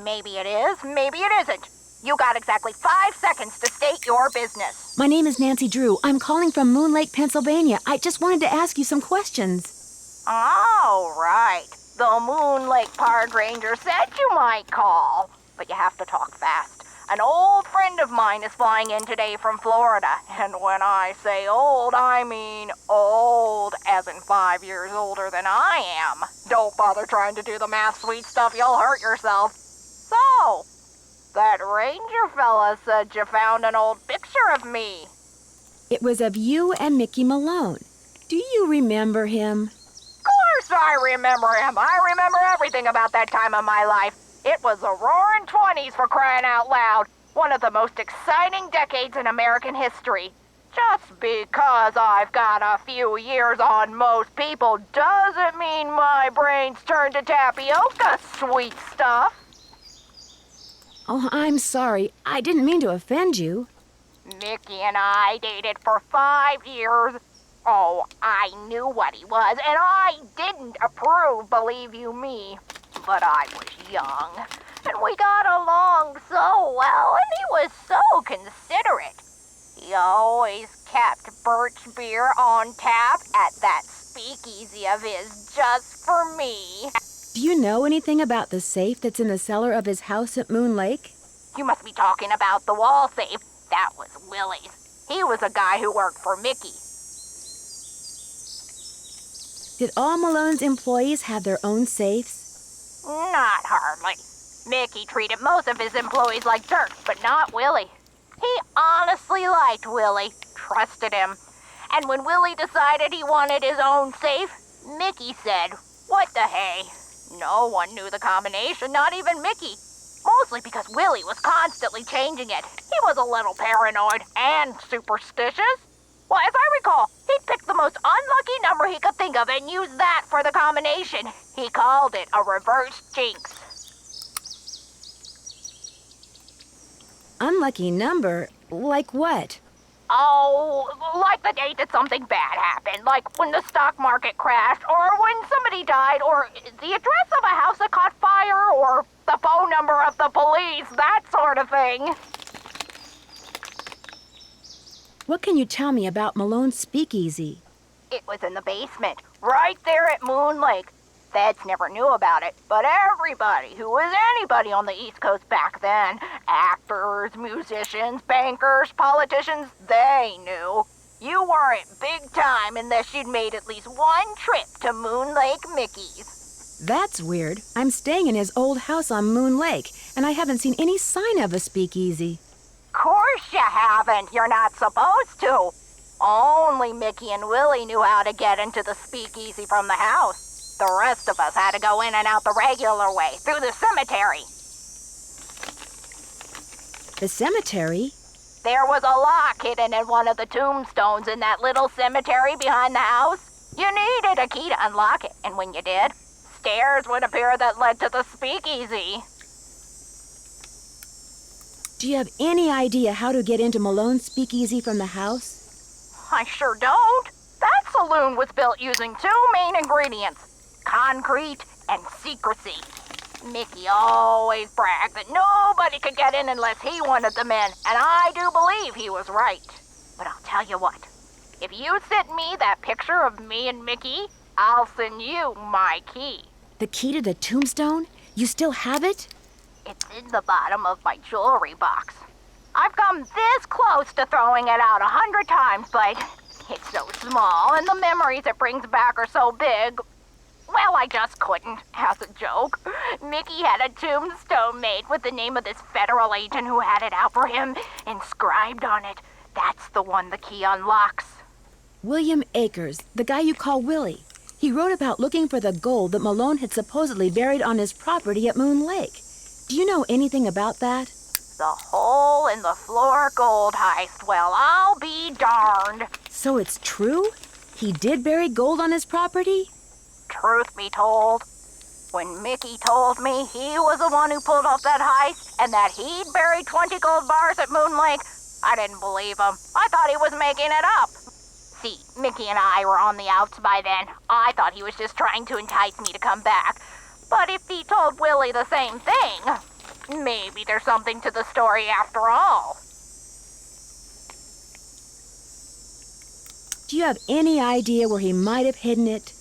Maybe it is, maybe it isn't. You got exactly 5 seconds to state your business. My name is Nancy Drew. I'm calling from Moon Lake, Pennsylvania. I just wanted to ask you some questions. Oh, right. The Moon Lake Park Ranger said you might call. But you have to talk fast. An old friend of mine is flying in today from Florida. And when I say old, I mean old, as in 5 years older than I am. Don't bother trying to do the math, sweet stuff. You'll hurt yourself. So, that ranger fella said you found an old picture of me. It was of you and Mickey Malone. Do you remember him? Of course I remember him. I remember everything about that time of my life. It was the roaring 20s, for crying out loud. One of the most exciting decades in American history. Just because I've got a few years on most people doesn't mean my brain's turned to tapioca, sweet stuff. Oh, I'm sorry. I didn't mean to offend you. Mickey and I dated for 5 years. Oh, I knew what he was, and I didn't approve, believe you me. But I was young, and we got along so well, and he was so considerate. He always kept birch beer on tap at that speakeasy of his just for me. Do you know anything about the safe that's in the cellar of his house at Moon Lake? You must be talking about the wall safe. That was Willie's. He was a guy who worked for Mickey. Did all Malone's employees have their own safes? Not hardly. Mickey treated most of his employees like dirt, but not Willie. He honestly liked Willie, trusted him. And when Willie decided he wanted his own safe, Mickey said, "What the hey?" No one knew the combination, not even Mickey. Mostly because Willie was constantly changing it. He was a little paranoid and superstitious. Well, as I recall, he'd pick the most unlucky number he could think of and use that for the combination. He called it a reverse jinx. Unlucky number? Like what? Oh, like the date that something bad happened, like when the stock market crashed, or when somebody died, or the address of a house that caught fire, or the phone number of the police, that sort of thing. What can you tell me about Malone's speakeasy? It was in the basement, right there at Moon Lake. Feds never knew about it, but everybody who was anybody on the East Coast back then, actors, musicians, bankers, politicians, they knew. You weren't big time unless you'd made at least one trip to Moon Lake Mickey's. That's weird. I'm staying in his old house on Moon Lake, and I haven't seen any sign of a speakeasy. Course you haven't. You're not supposed to. Only Mickey and Willie knew how to get into the speakeasy from the house. The rest of us had to go in and out the regular way, through the cemetery. The cemetery? There was a lock hidden in one of the tombstones in that little cemetery behind the house. You needed a key to unlock it, and when you did, stairs would appear that led to the speakeasy. Do you have any idea how to get into Malone's speakeasy from the house? I sure don't. That saloon was built using 2 main ingredients: concrete and secrecy. Mickey always bragged that nobody could get in unless he wanted them in, and I do believe he was right. But I'll tell you what, if you send me that picture of me and Mickey, I'll send you my key. The key to the tombstone? You still have it? It's in the bottom of my jewelry box. I've come this close to throwing it out 100 times, but it's so small, and the memories it brings back are so big. Well, I just couldn't, as a joke. Mickey had a tombstone made with the name of this federal agent who had it out for him, inscribed on it. That's the one the key unlocks. William Akers, the guy you call Willie. He wrote about looking for the gold that Malone had supposedly buried on his property at Moon Lake. Do you know anything about that? The hole in the floor gold heist. Well, I'll be darned. So it's true? He did bury gold on his property? Truth be told, When Mickey told me he was the one who pulled off that heist and that he'd buried 20 gold bars at Moon Lake, I didn't believe him. I thought he was making it up. See, Mickey and I were on the outs by then. I thought he was just trying to entice me to come back. But if he told Willie the same thing, maybe there's something to the story after all. Do you have any idea where he might have hidden it?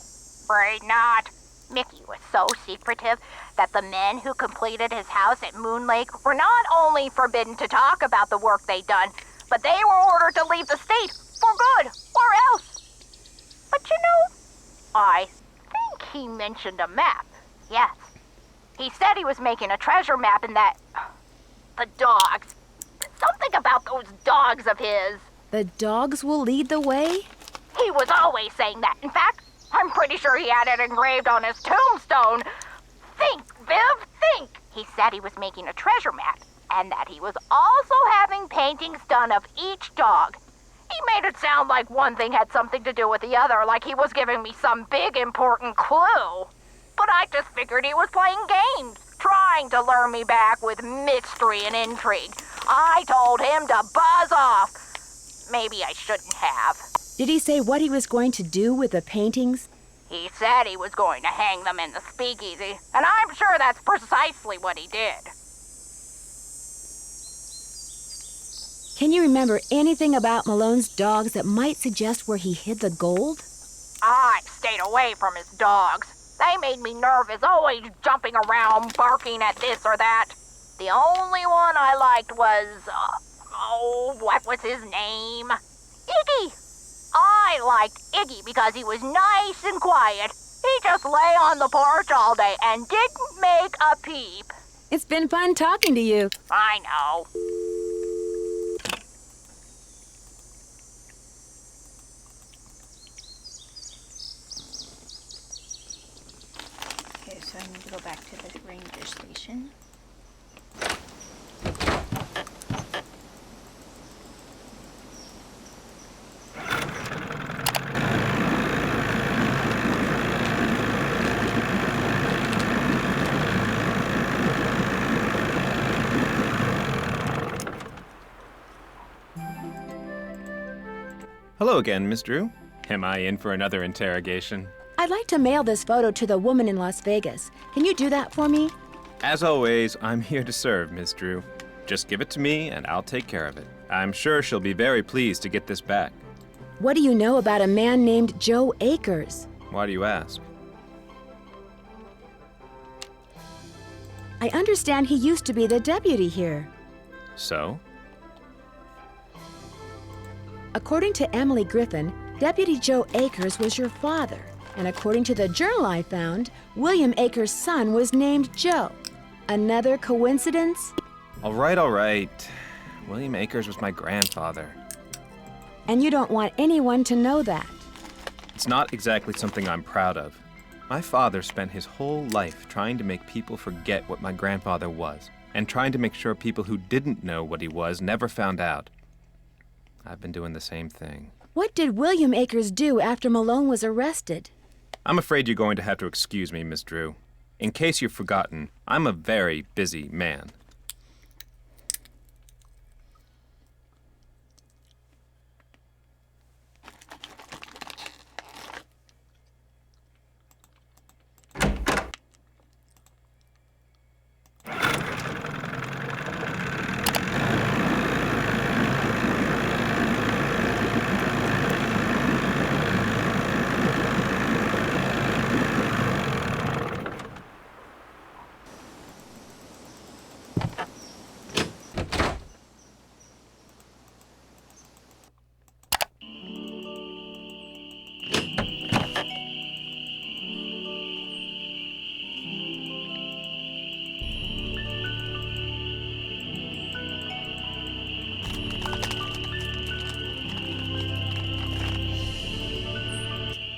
Afraid not. Mickey was so secretive that the men who completed his house at Moon Lake were not only forbidden to talk about the work they'd done, but they were ordered to leave the state for good, or else. But you know, I think he mentioned a map. Yes. He said he was making a treasure map and that... the dogs. Something about those dogs of his. The dogs will lead the way? He was always saying that. In fact, I'm pretty sure he had it engraved on his tombstone. Think, Viv, think! He said he was making a treasure map, and that he was also having paintings done of each dog. He made it sound like one thing had something to do with the other, like he was giving me some big important clue. But I just figured he was playing games, trying to lure me back with mystery and intrigue. I told him to buzz off. Maybe I shouldn't have. Did he say what he was going to do with the paintings? He said he was going to hang them in the speakeasy, and I'm sure that's precisely what he did. Can you remember anything about Malone's dogs that might suggest where he hid the gold? I stayed away from his dogs. They made me nervous, always jumping around, barking at this or that. The only one I liked was, what was his name? Iggy! I liked Iggy because he was nice and quiet. He just lay on the porch all day and didn't make a peep. It's been fun talking to you. I know. Okay, so I need to go back to the ranger station. Hello again, Miss Drew. Am I in for another interrogation? I'd like to mail this photo to the woman in Las Vegas. Can you do that for me? As always, I'm here to serve, Miss Drew. Just give it to me and I'll take care of it. I'm sure she'll be very pleased to get this back. What do you know about a man named Joe Akers? Why do you ask? I understand he used to be the deputy here. So? According to Emily Griffin, Deputy Joe Akers was your father. And according to the journal I found, William Akers' son was named Joe. Another coincidence? All right. William Akers was my grandfather. And you don't want anyone to know that. It's not exactly something I'm proud of. My father spent his whole life trying to make people forget what my grandfather was, and trying to make sure people who didn't know what he was never found out. I've been doing the same thing. What did William Akers do after Malone was arrested? I'm afraid you're going to have to excuse me, Miss Drew. In case you've forgotten, I'm a very busy man.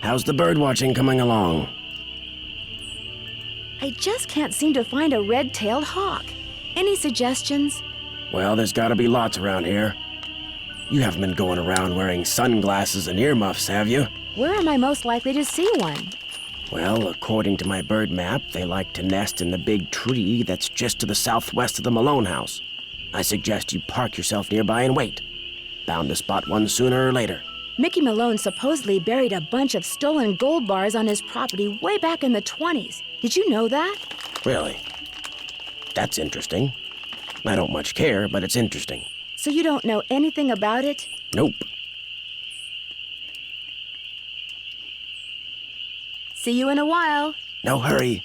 How's the bird watching coming along? I just can't seem to find a red-tailed hawk. Any suggestions? Well, there's gotta be lots around here. You haven't been going around wearing sunglasses and earmuffs, have you? Where am I most likely to see one? Well, according to my bird map, they like to nest in the big tree that's just to the southwest of the Malone house. I suggest you park yourself nearby and wait. Bound to spot one sooner or later. Mickey Malone supposedly buried a bunch of stolen gold bars on his property way back in the 20s. Did you know that? Really? That's interesting. I don't much care, but it's interesting. So you don't know anything about it? Nope. See you in a while. No hurry.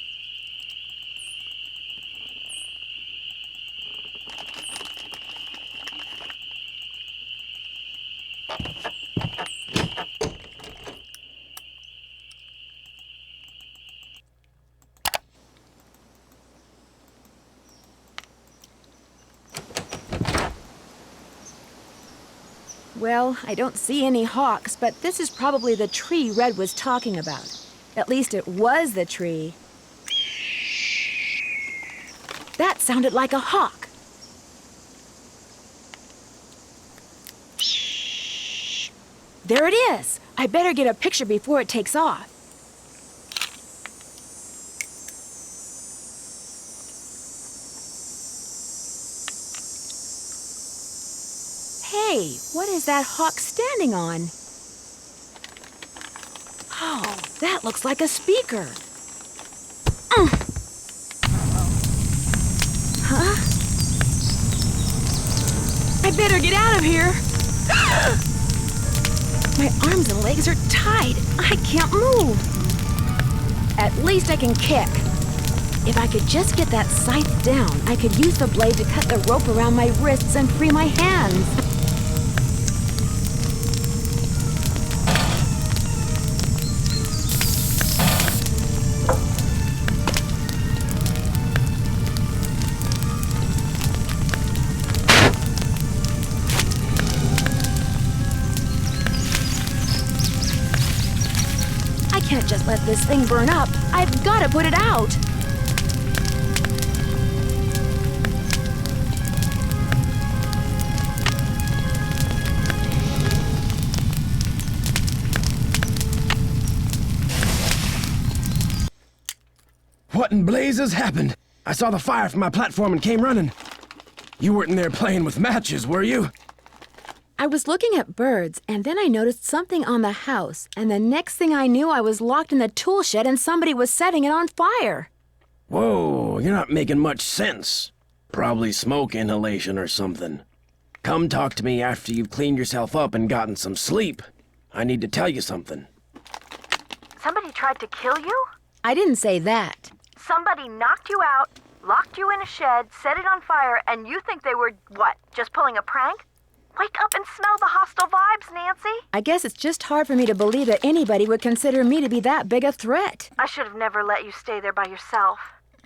Well, I don't see any hawks, but this is probably the tree Red was talking about. At least it was the tree. That sounded like a hawk. There it is. I better get a picture before it takes off. Hey, what is that hawk standing on? Oh, that looks like a speaker. Huh? I better get out of here. My arms and legs are tied. I can't move. At least I can kick. If I could just get that scythe down, I could use the blade to cut the rope around my wrists and free my hands. I can't just let this thing burn up. I've got to put it out. What in blazes happened? I saw the fire from my platform and came running. You weren't in there playing with matches, were you? I was looking at birds, and then I noticed something on the house, and the next thing I knew, I was locked in the tool shed and somebody was setting it on fire. Whoa, you're not making much sense. Probably smoke inhalation or something. Come talk to me after you've cleaned yourself up and gotten some sleep. I need to tell you something. Somebody tried to kill you? I didn't say that. Somebody knocked you out, locked you in a shed, set it on fire, and you think they were, what, just pulling a prank? Wake up and smell the hostile vibes, Nancy. I guess it's just hard for me to believe that anybody would consider me to be that big a threat. I should have never let you stay there by yourself.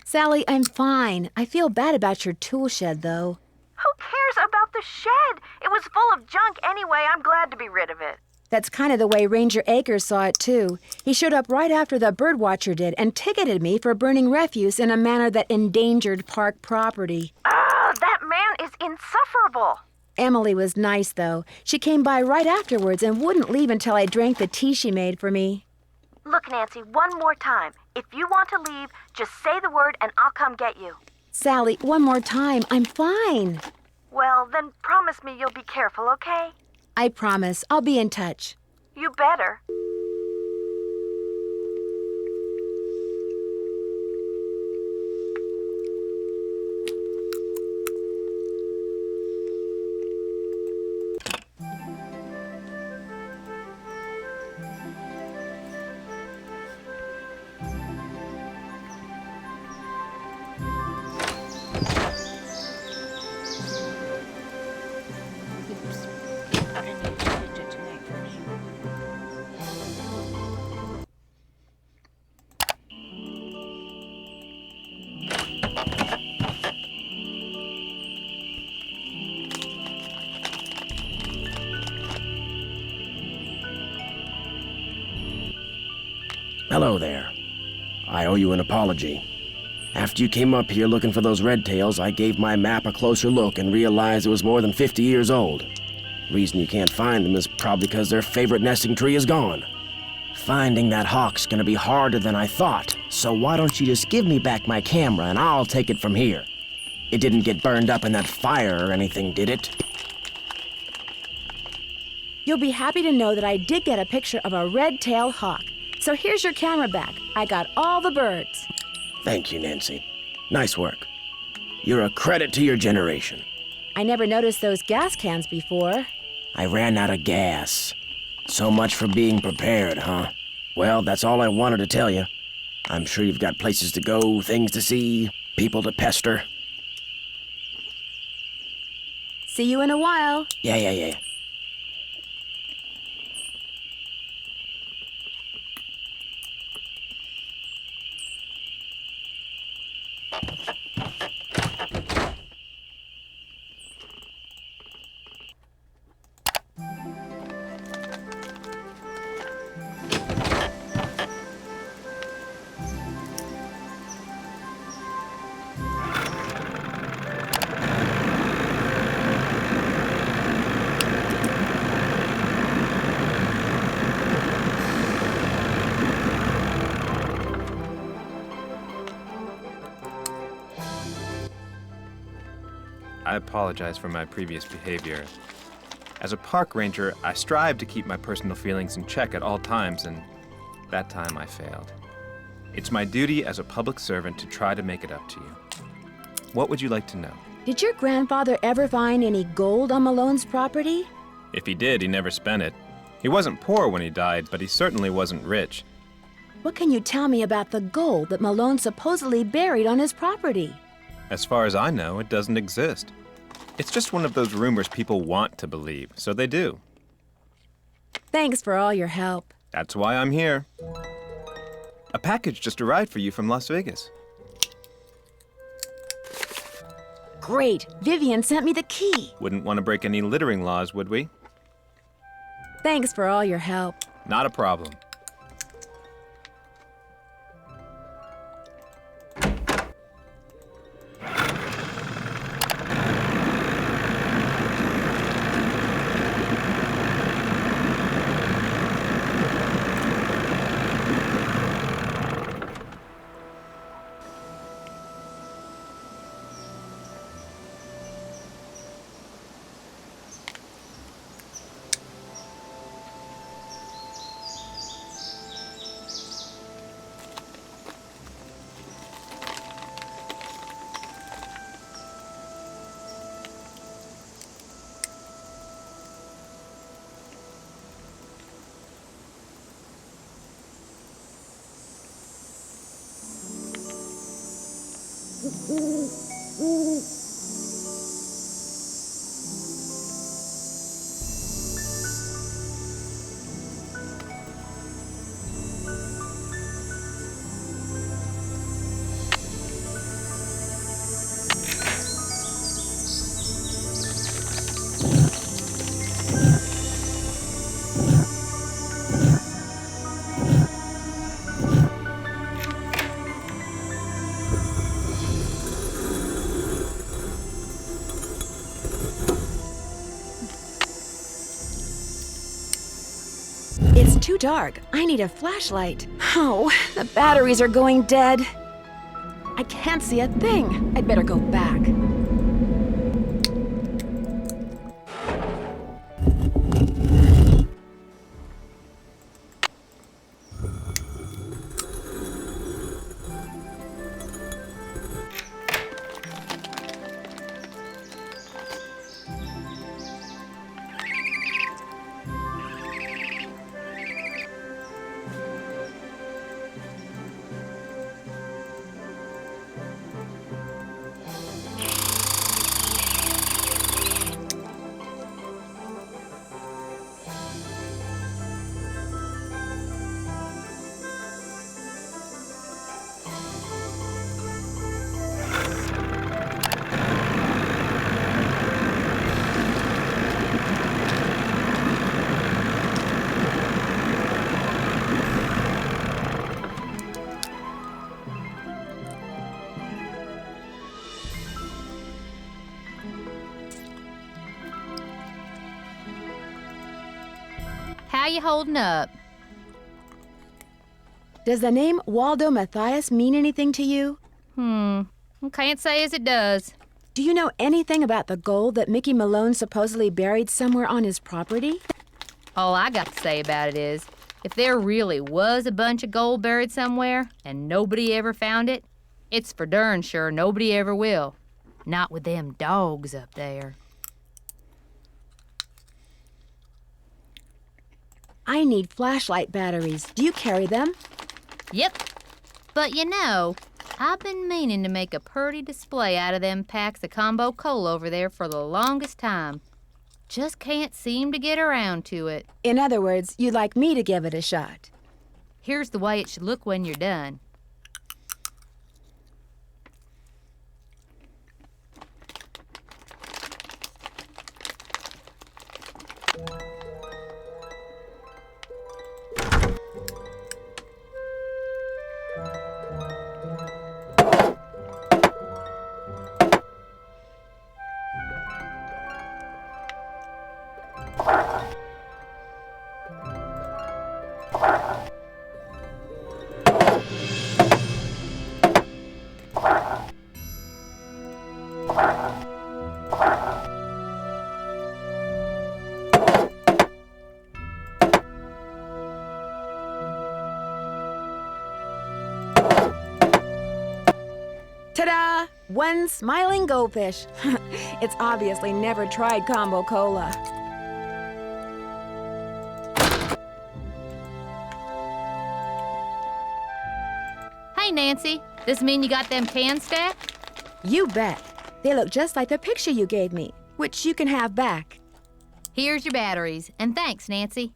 Sally, I'm fine. I feel bad about your tool shed, though. Who cares about the shed? It was full of junk anyway. I'm glad to be rid of it. That's kind of the way Ranger Akers saw it, too. He showed up right after the birdwatcher did and ticketed me for burning refuse in a manner that endangered park property. That man is insufferable. Emily was nice, though. She came by right afterwards and wouldn't leave until I drank the tea she made for me. Look, Nancy, one more time. If you want to leave, just say the word and I'll come get you. Sally, one more time. I'm fine. Well, then promise me you'll be careful, okay? I promise. I'll be in touch. You better. Hello there. I owe you an apology. After you came up here looking for those red tails, I gave my map a closer look and realized it was more than 50 years old. Reason you can't find them is probably because their favorite nesting tree is gone. Finding that hawk's gonna be harder than I thought, so why don't you just give me back my camera and I'll take it from here? It didn't get burned up in that fire or anything, did it? You'll be happy to know that I did get a picture of a red-tailed hawk. So here's your camera back. I got all the birds. Thank you, Nancy. Nice work. You're a credit to your generation. I never noticed those gas cans before. I ran out of gas. So much for being prepared, huh? Well, that's all I wanted to tell you. I'm sure you've got places to go, things to see, people to pester. See you in a while. Yeah. I apologize for my previous behavior. As a park ranger, I strive to keep my personal feelings in check at all times, and that time I failed. It's my duty as a public servant to try to make it up to you. What would you like to know? Did your grandfather ever find any gold on Malone's property? If he did, he never spent it. He wasn't poor when he died, but he certainly wasn't rich. What can you tell me about the gold that Malone supposedly buried on his property? As far as I know, it doesn't exist. It's just one of those rumors people want to believe, so they do. Thanks for all your help. That's why I'm here. A package just arrived for you from Las Vegas. Great. Vivian sent me the key. Wouldn't want to break any littering laws, would we? Thanks for all your help. Not a problem. It's too dark. I need a flashlight. Oh, the batteries are going dead. I can't see a thing. I'd better go back. How you holding up? Does the name Waldo Matthias mean anything to you? Can't say as it does. Do you know anything about the gold that Mickey Malone supposedly buried somewhere on his property? All I got to say about it is, if there really was a bunch of gold buried somewhere and nobody ever found it, it's for darn sure nobody ever will. Not with them dogs up there. I need flashlight batteries. Do you carry them? Yep. But you know, I've been meaning to make a purty display out of them packs of combo coal over there for the longest time. Just can't seem to get around to it. In other words, you'd like me to give it a shot. Here's the way it should look when you're done. Ta-da! One smiling goldfish. It's obviously never tried combo cola. Hey, Nancy, this mean you got them cans stacked? You bet. They look just like the picture you gave me, which you can have back. Here's your batteries, and thanks, Nancy.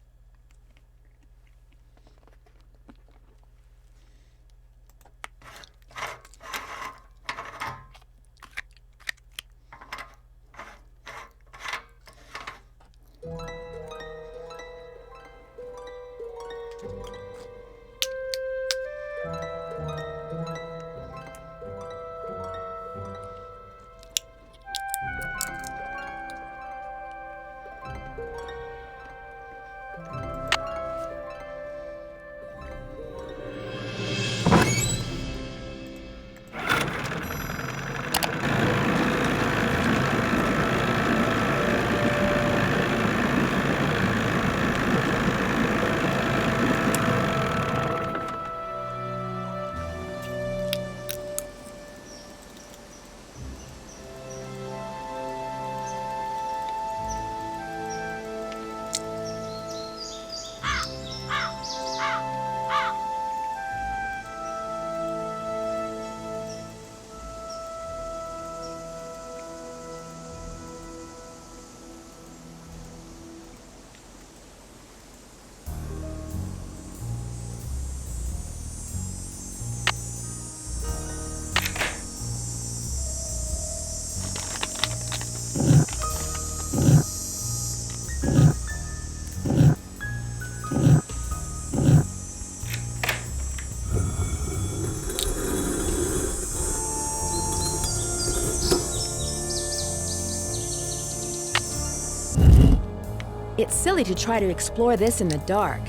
It's silly to try to explore this in the dark.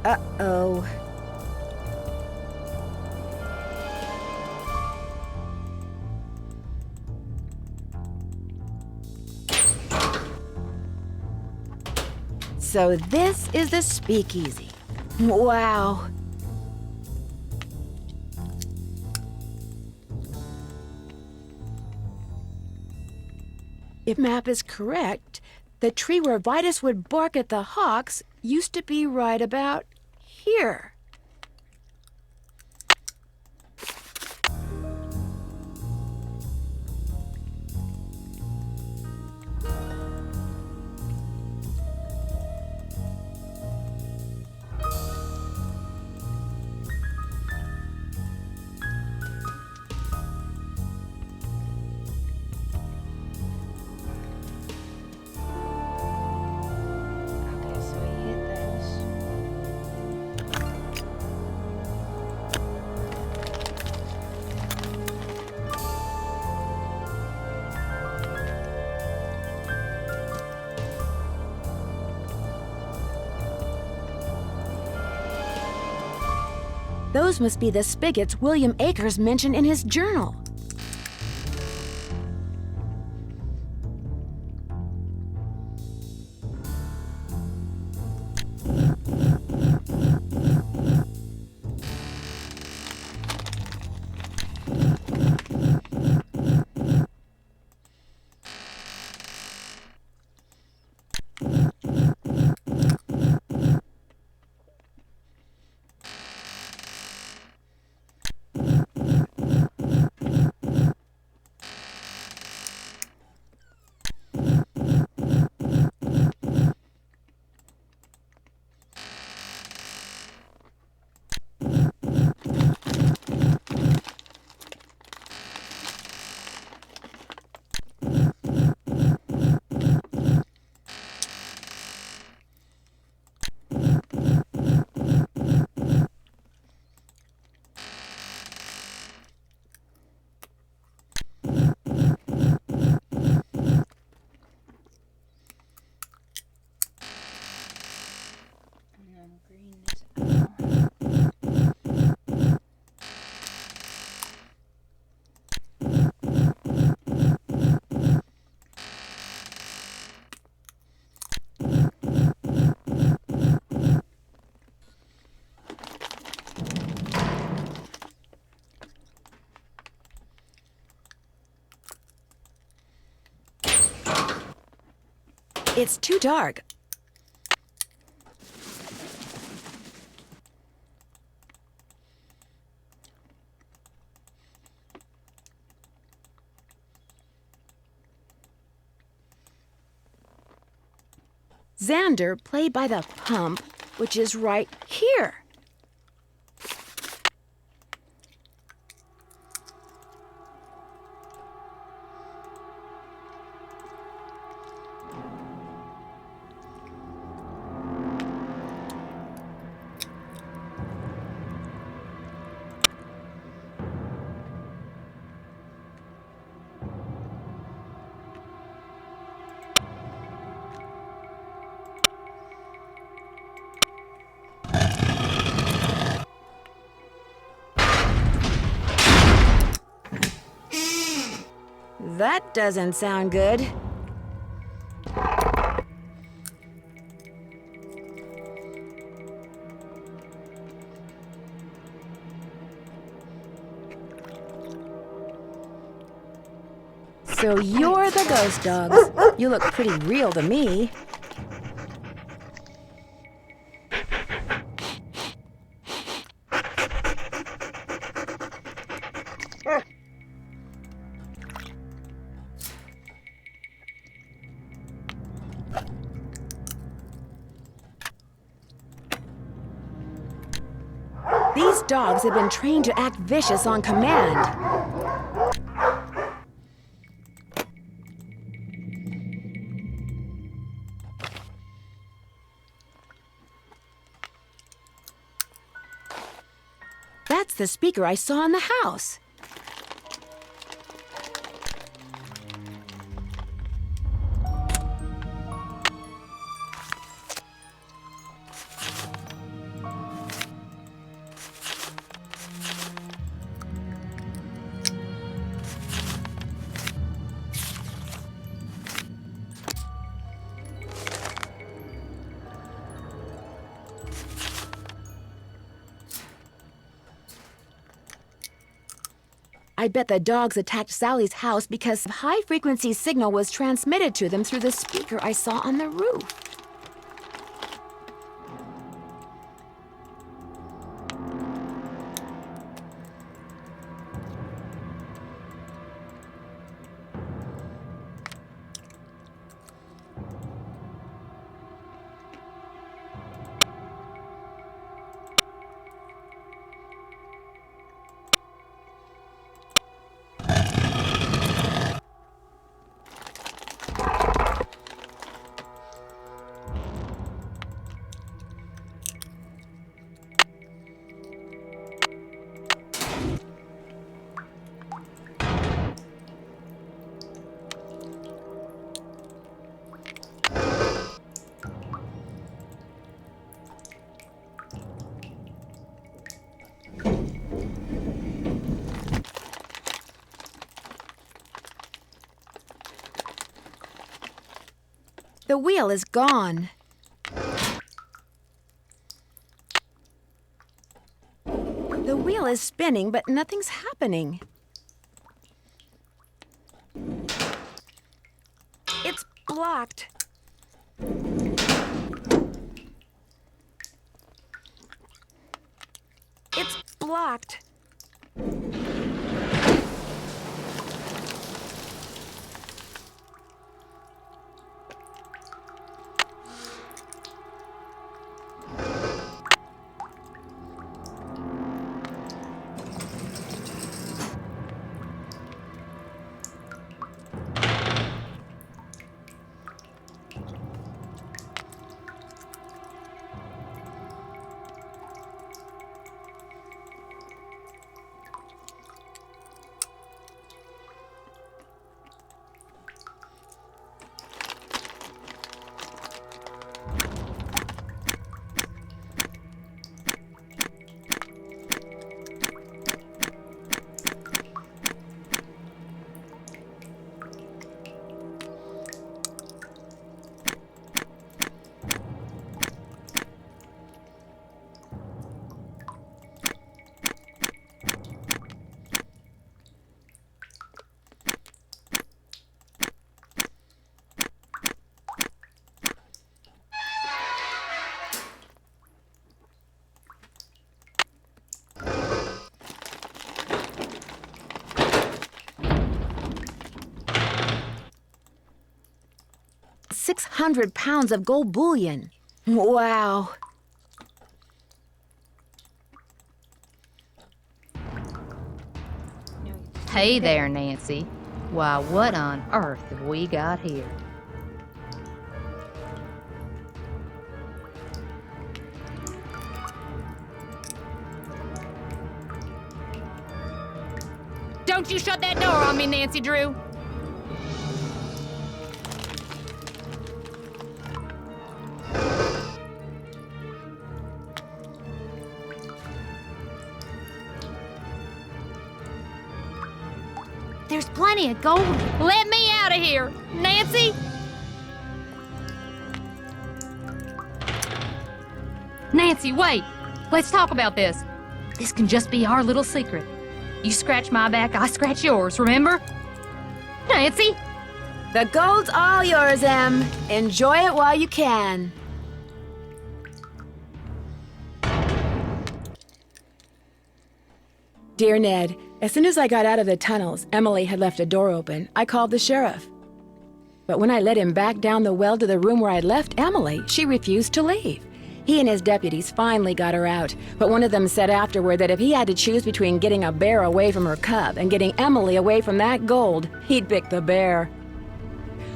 Uh-oh. So this is the speakeasy. Wow. If map is correct, the tree where Vitus would bark at the hawks used to be right about here. Okay, so we hit those. Those must be the spigots William Akers mentioned in his journal. It's too dark. Xander, play by the pump, which is right here. That doesn't sound good. So you're the ghost dogs. You look pretty real to me. These dogs have been trained to act vicious on command. That's the speaker I saw in the house. I bet the dogs attacked Sally's house because a high-frequency signal was transmitted to them through the speaker I saw on the roof. The wheel is gone. The wheel is spinning, but nothing's happening. It's blocked. It's blocked. £600 of gold bullion. Wow. Hey there, Nancy. Why, what on earth have we got here? Don't you shut that door on me, Nancy Drew. There's plenty of gold. Let me out of here, Nancy! Nancy, wait. Let's talk about this. This can just be our little secret. You scratch my back, I scratch yours, remember? Nancy! The gold's all yours, Em. Enjoy it while you can. Dear Ned, as soon as I got out of the tunnels, Emily had left a door open. I called the sheriff. But when I led him back down the well to the room where I'd left Emily, she refused to leave. He and his deputies finally got her out, but one of them said afterward that if he had to choose between getting a bear away from her cub and getting Emily away from that gold, he'd pick the bear.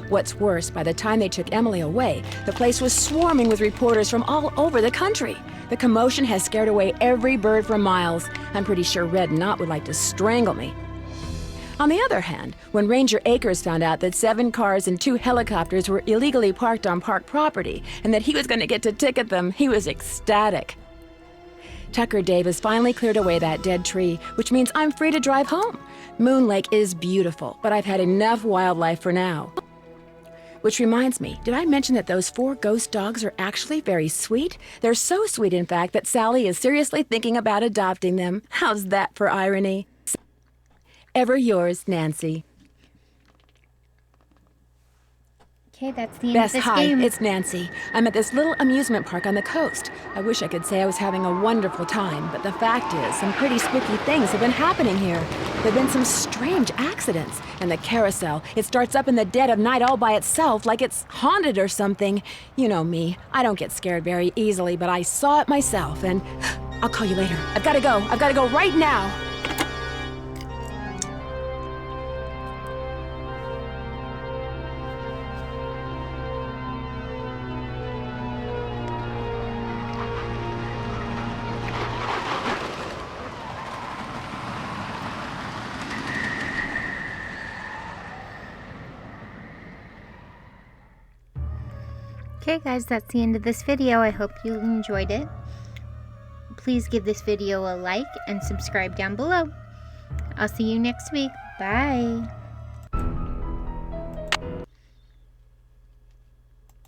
What's worse, by the time they took Emily away, the place was swarming with reporters from all over the country. The commotion has scared away every bird for miles. I'm pretty sure Red Knot would like to strangle me. On the other hand, when Ranger Akers found out that 7 cars and 2 helicopters were illegally parked on park property and that he was going to get to ticket them, he was ecstatic. Tucker Davis finally cleared away that dead tree, which means I'm free to drive home. Moon Lake is beautiful, but I've had enough wildlife for now. Which reminds me, did I mention that those 4 ghost dogs are actually very sweet? They're so sweet, in fact, that Sally is seriously thinking about adopting them. How's that for irony? Ever yours, Nancy. Okay, that's the end Bess, of this hi, game. it's Nancy. I'm at this little amusement park on the coast. I wish I could say I was having a wonderful time, but the fact is, some pretty spooky things have been happening here. There've been some strange accidents, and the carousel, it starts up in the dead of night all by itself, like it's haunted or something. You know me, I don't get scared very easily, but I saw it myself, and I'll call you later. I've gotta go right now. Okay guys, that's the end of this video. I hope you enjoyed it. Please give this video a like and subscribe down below. I'll see you next week. Bye.